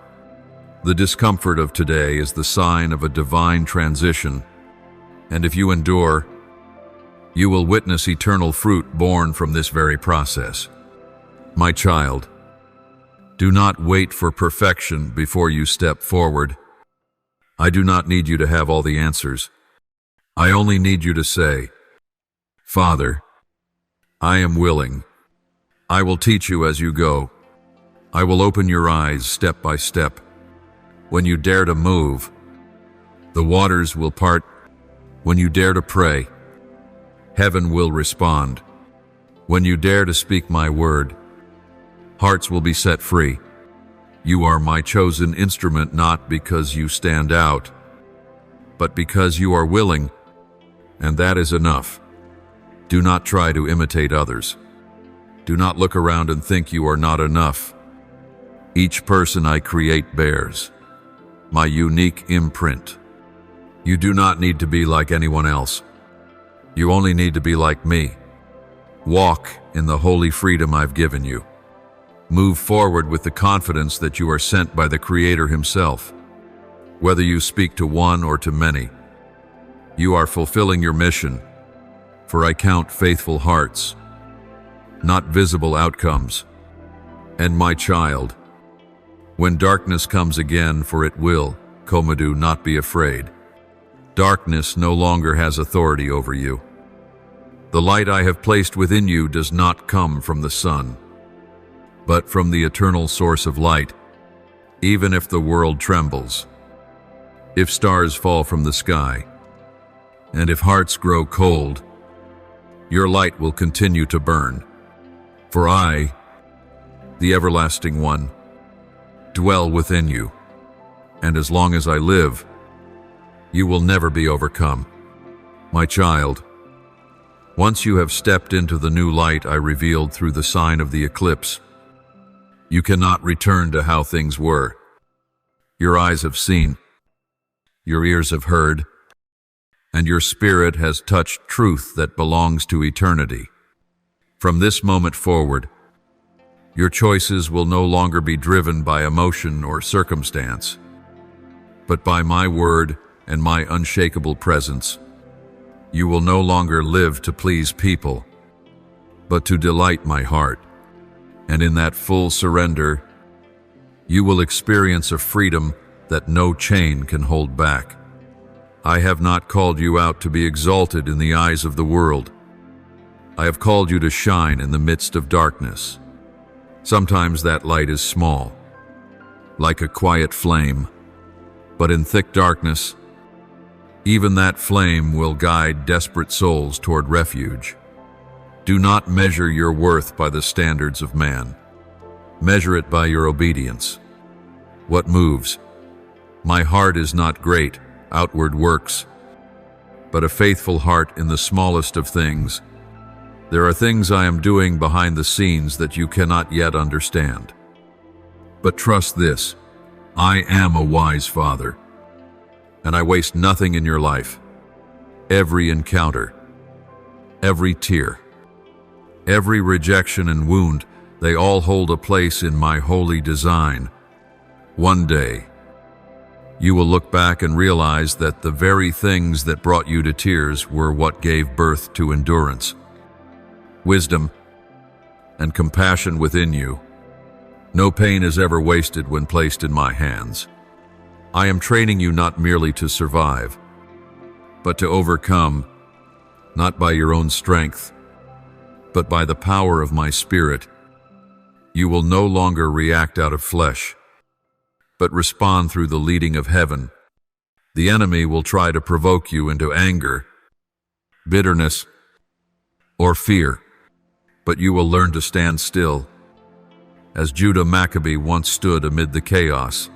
S1: The discomfort of today is the sign of a divine transition, and if you endure, you will witness eternal fruit born from this very process. My child, do not wait for perfection before you step forward. I do not need you to have all the answers. I only need you to say, "Father, I am willing. I will teach you as you go. I will open your eyes step by step. When you dare to move, the waters will part. When you dare to pray, heaven will respond. When you dare to speak my word, hearts will be set free. You are my chosen instrument, not because you stand out, but because you are willing, and that is enough. Do not try to imitate others. Do not look around and think you are not enough. Each person I create bears my unique imprint. You do not need to be like anyone else. You only need to be like me. Walk in the holy freedom I've given you. Move forward with the confidence that you are sent by the Creator Himself. Whether you speak to one or to many, you are fulfilling your mission, for I count faithful hearts, not visible outcomes. And my child, when darkness comes again, for it will, do not be afraid. Darkness no longer has authority over you. The light I have placed within you does not come from the sun, but from the eternal source of light. Even if the world trembles, If stars fall from the sky, and if hearts grow cold, your light will continue to burn. For I, the everlasting one, dwell within you, and as long as I live, you will never be overcome. My child, once you have stepped into the new light I revealed through the sign of the eclipse, you cannot return to how things were. Your eyes have seen, your ears have heard, and your spirit has touched truth that belongs to eternity. From this moment forward, your choices will no longer be driven by emotion or circumstance, but by my word and my unshakable presence. You will no longer live to please people, but to delight my heart. And in that full surrender, you will experience a freedom that no chain can hold back. I have not called you out to be exalted in the eyes of the world. I have called you to shine in the midst of darkness. Sometimes that light is small, like a quiet flame, but in thick darkness, even that flame will guide desperate souls toward refuge. Do not measure your worth by the standards of man. Measure it by your obedience. What moves? My heart is not great, outward works, but a faithful heart in the smallest of things. There are things I am doing behind the scenes that you cannot yet understand. But trust this, I am a wise father, and I waste nothing in your life. Every encounter, every tear, every rejection and wound, they all hold a place in my holy design. One day, you will look back and realize that the very things that brought you to tears were what gave birth to endurance, wisdom, and compassion within you. No pain is ever wasted when placed in my hands. I am training you not merely to survive, but to overcome, not by your own strength, but by the power of my spirit. You will no longer react out of flesh, but respond through the leading of heaven. The enemy will try to provoke you into anger, bitterness, or fear, but you will learn to stand still, as Judah Maccabee once stood amid the chaos,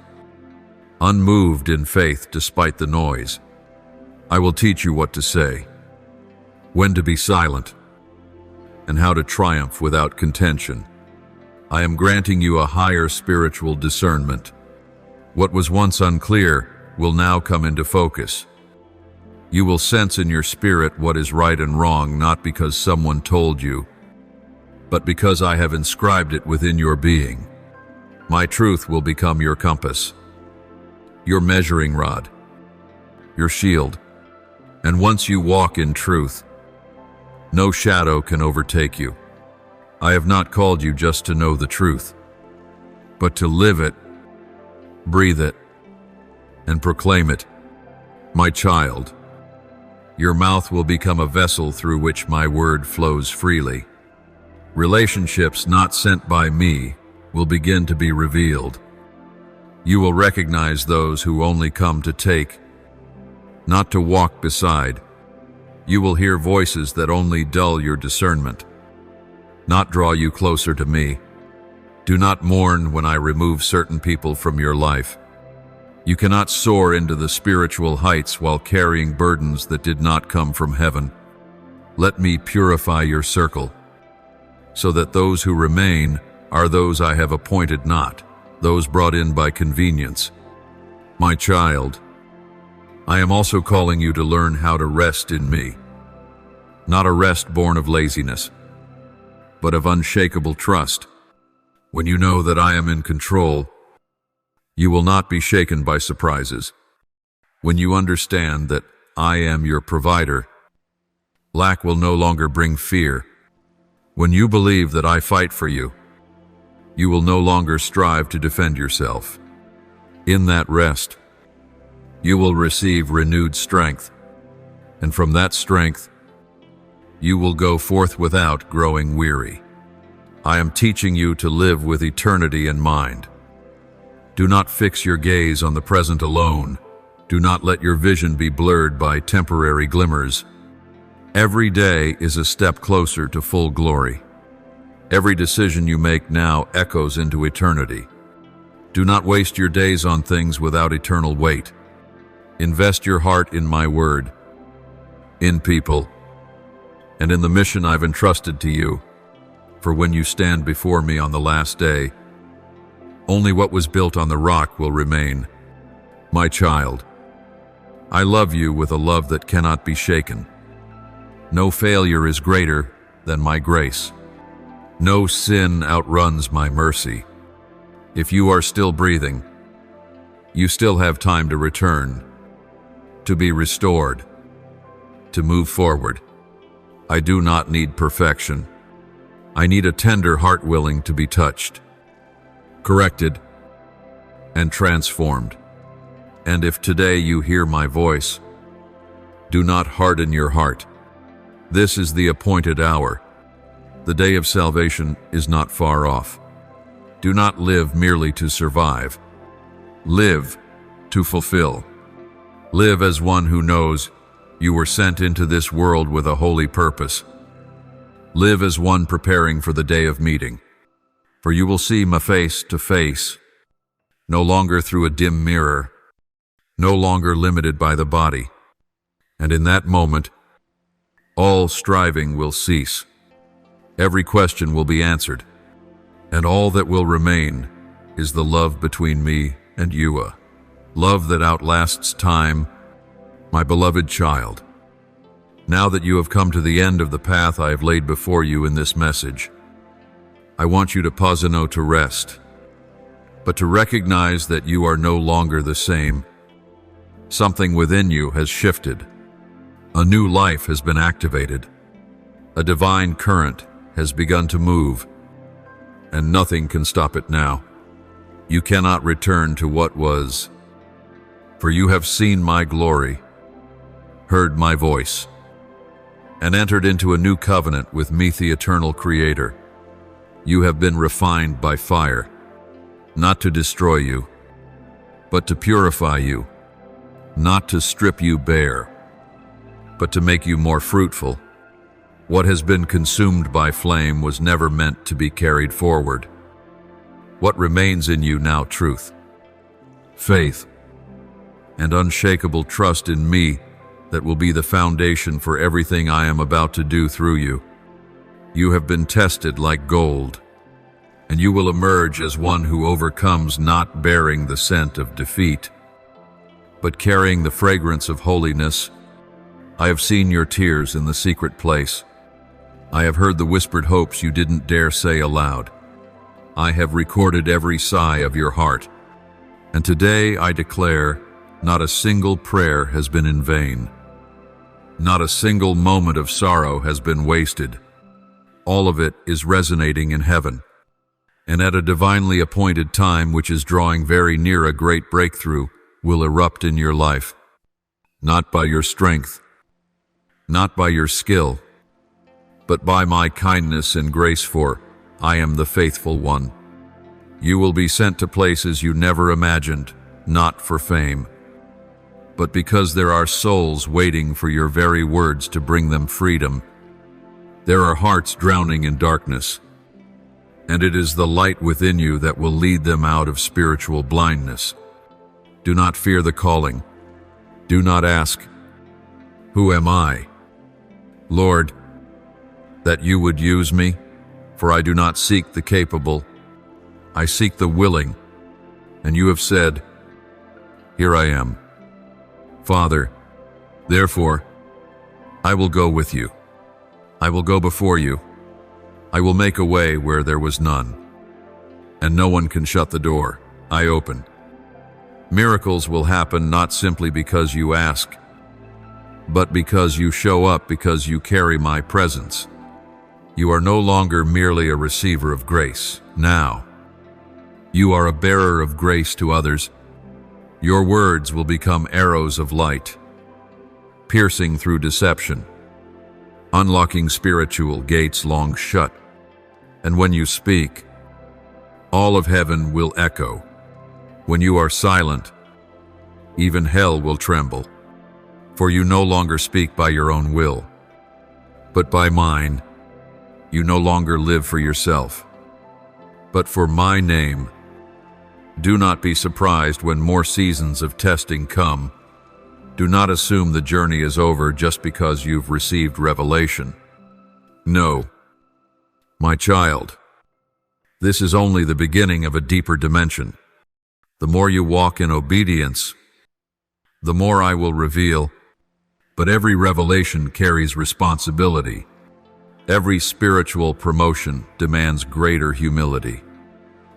S1: unmoved in faith despite the noise. I will teach you what to say, when to be silent, and how to triumph without contention. I am granting you a higher spiritual discernment. What was once unclear will now come into focus. You will sense in your spirit what is right and wrong, not because someone told you, but because I have inscribed it within your being. My truth will become your compass, your measuring rod, your shield. And once you walk in truth, no shadow can overtake you. I have not called you just to know the truth, but to live it, breathe it, and proclaim it. My child, your mouth will become a vessel through which my word flows freely. Relationships not sent by me will begin to be revealed. You will recognize those who only come to take, not to walk beside. You will hear voices that only dull your discernment, not draw you closer to me. Do not mourn when I remove certain people from your life. You cannot soar into the spiritual heights while carrying burdens that did not come from heaven. Let me purify your circle, so that those who remain are those I have appointed, not those brought in by convenience. My child, I am also calling you to learn how to rest in me, not a rest born of laziness, but of unshakable trust. When you know that I am in control, you will not be shaken by surprises. When you understand that I am your provider, lack will no longer bring fear. When you believe that I fight for you, you will no longer strive to defend yourself. In that rest, you will receive renewed strength, and from that strength, you will go forth without growing weary. I am teaching you to live with eternity in mind. Do not fix your gaze on the present alone. Do not let your vision be blurred by temporary glimmers. Every day is a step closer to full glory. Every decision you make now echoes into eternity. Do not waste your days on things without eternal weight. Invest your heart in my word, in people, and in the mission I've entrusted to you. For when you stand before me on the last day, only what was built on the rock will remain. My child, I love you with a love that cannot be shaken. No failure is greater than my grace. No sin outruns my mercy. If you are still breathing, you still have time to return, to be restored, to move forward. I do not need perfection. I need a tender heart willing to be touched, corrected, and transformed. And if today you hear my voice, do not harden your heart. This is the appointed hour. The day of salvation is not far off. Do not live merely to survive. Live to fulfill. Live as one who knows you were sent into this world with a holy purpose. Live as one preparing for the day of meeting. For you will see me face to face, no longer through a dim mirror, no longer limited by the body. And in that moment, all striving will cease. Every question will be answered. And all that will remain is the love between me and you, love that outlasts time, my beloved child. Now that you have come to the end of the path I have laid before you in this message, I want you to pause to rest, but to recognize that you are no longer the same. Something within you has shifted. A new life has been activated. A divine current has begun to move, and nothing can stop it now. You cannot return to what was, for you have seen my glory, heard my voice, and entered into a new covenant with me, the eternal Creator. You have been refined by fire, not to destroy you, but to purify you, not to strip you bare, but to make you more fruitful. What has been consumed by flame was never meant to be carried forward. What remains in you now? Truth, faith, and unshakable trust in me that will be the foundation for everything I am about to do through you. You have been tested like gold, and you will emerge as one who overcomes, not bearing the scent of defeat, but carrying the fragrance of holiness. I have seen your tears in the secret place. I have heard the whispered hopes you didn't dare say aloud. I have recorded every sigh of your heart. And today I declare, not a single prayer has been in vain. Not a single moment of sorrow has been wasted. All of it is resonating in heaven. And at a divinely appointed time, which is drawing very near, a great breakthrough will erupt in your life. Not by your strength, not by your skill, but by my kindness and grace, for I am the faithful one. You will be sent to places you never imagined, not for fame, but because there are souls waiting for your very words to bring them freedom. There are hearts drowning in darkness, and it is the light within you that will lead them out of spiritual blindness. Do not fear the calling. Do not ask, "Who am I, Lord, that you would use me?" For I do not seek the capable, I seek the willing. And you have said, "Here I am." Father, therefore, I will go with you. I will go before you. I will make a way where there was none, and no one can shut the door I open. Miracles will happen not simply because you ask, but because you show up, because you carry my presence. You are no longer merely a receiver of grace. Now, you are a bearer of grace to others. Your words will become arrows of light, piercing through deception, unlocking spiritual gates long shut. And when you speak, all of heaven will echo. When you are silent, even hell will tremble. For you no longer speak by your own will, but by mine. You no longer live for yourself, but for my name. Do not be surprised when more seasons of testing come. Do not assume the journey is over just because you've received revelation. No, my child, this is only the beginning of a deeper dimension. The more you walk in obedience, the more I will reveal. But every revelation carries responsibility. Every spiritual promotion demands greater humility.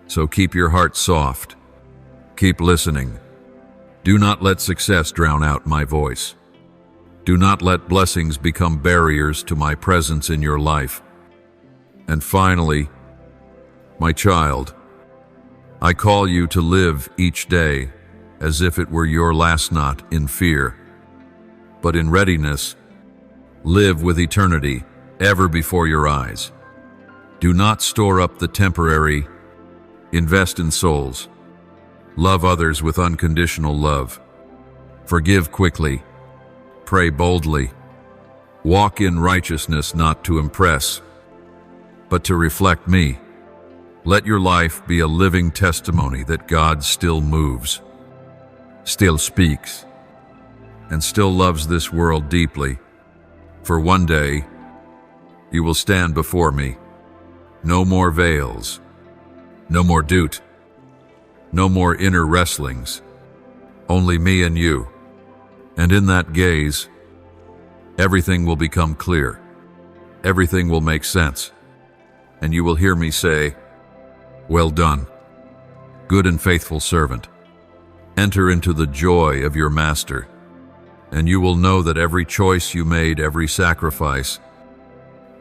S1: So keep your heart soft. Keep listening. Do not let success drown out my voice. Do not let blessings become barriers to my presence in your life. And finally, my child, I call you to live each day as if it were your last, not in fear, but in readiness. Live with eternity ever before your eyes. Do not store up the temporary. Invest in souls. Love others with unconditional love. Forgive quickly. Pray boldly. Walk in righteousness, not to impress, but to reflect me. Let your life be a living testimony that God still moves, still speaks, and still loves this world deeply. For one day, you will stand before me. No more veils, no more doubt, no more inner wrestlings, only me and you. And in that gaze, everything will become clear. Everything will make sense. And you will hear me say, "Well done, good and faithful servant. Enter into the joy of your master." And you will know that every choice you made, every sacrifice,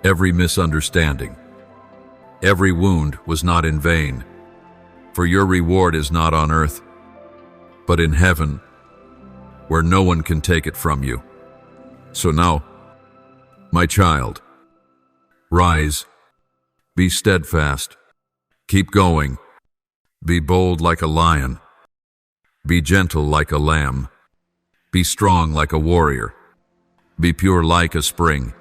S1: every misunderstanding, every wound was not in vain. For your reward is not on earth, but in heaven, where no one can take it from you. So now, my child, rise, be steadfast, keep going, be bold like a lion, be gentle like a lamb, be strong like a warrior, be pure like a spring.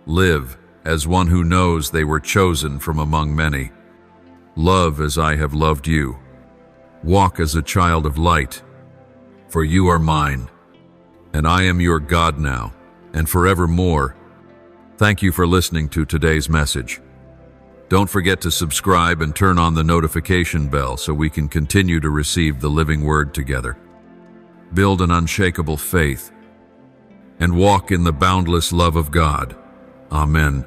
S1: Live as one who knows they were chosen from among many. Love as I have loved you. Walk as a child of light. For you are mine, and I am your God now, and forevermore. Thank you for listening to today's message. Don't forget to subscribe and turn on the notification bell so we can continue to receive the living word together. Build an unshakable faith and walk in the boundless love of God. Amen.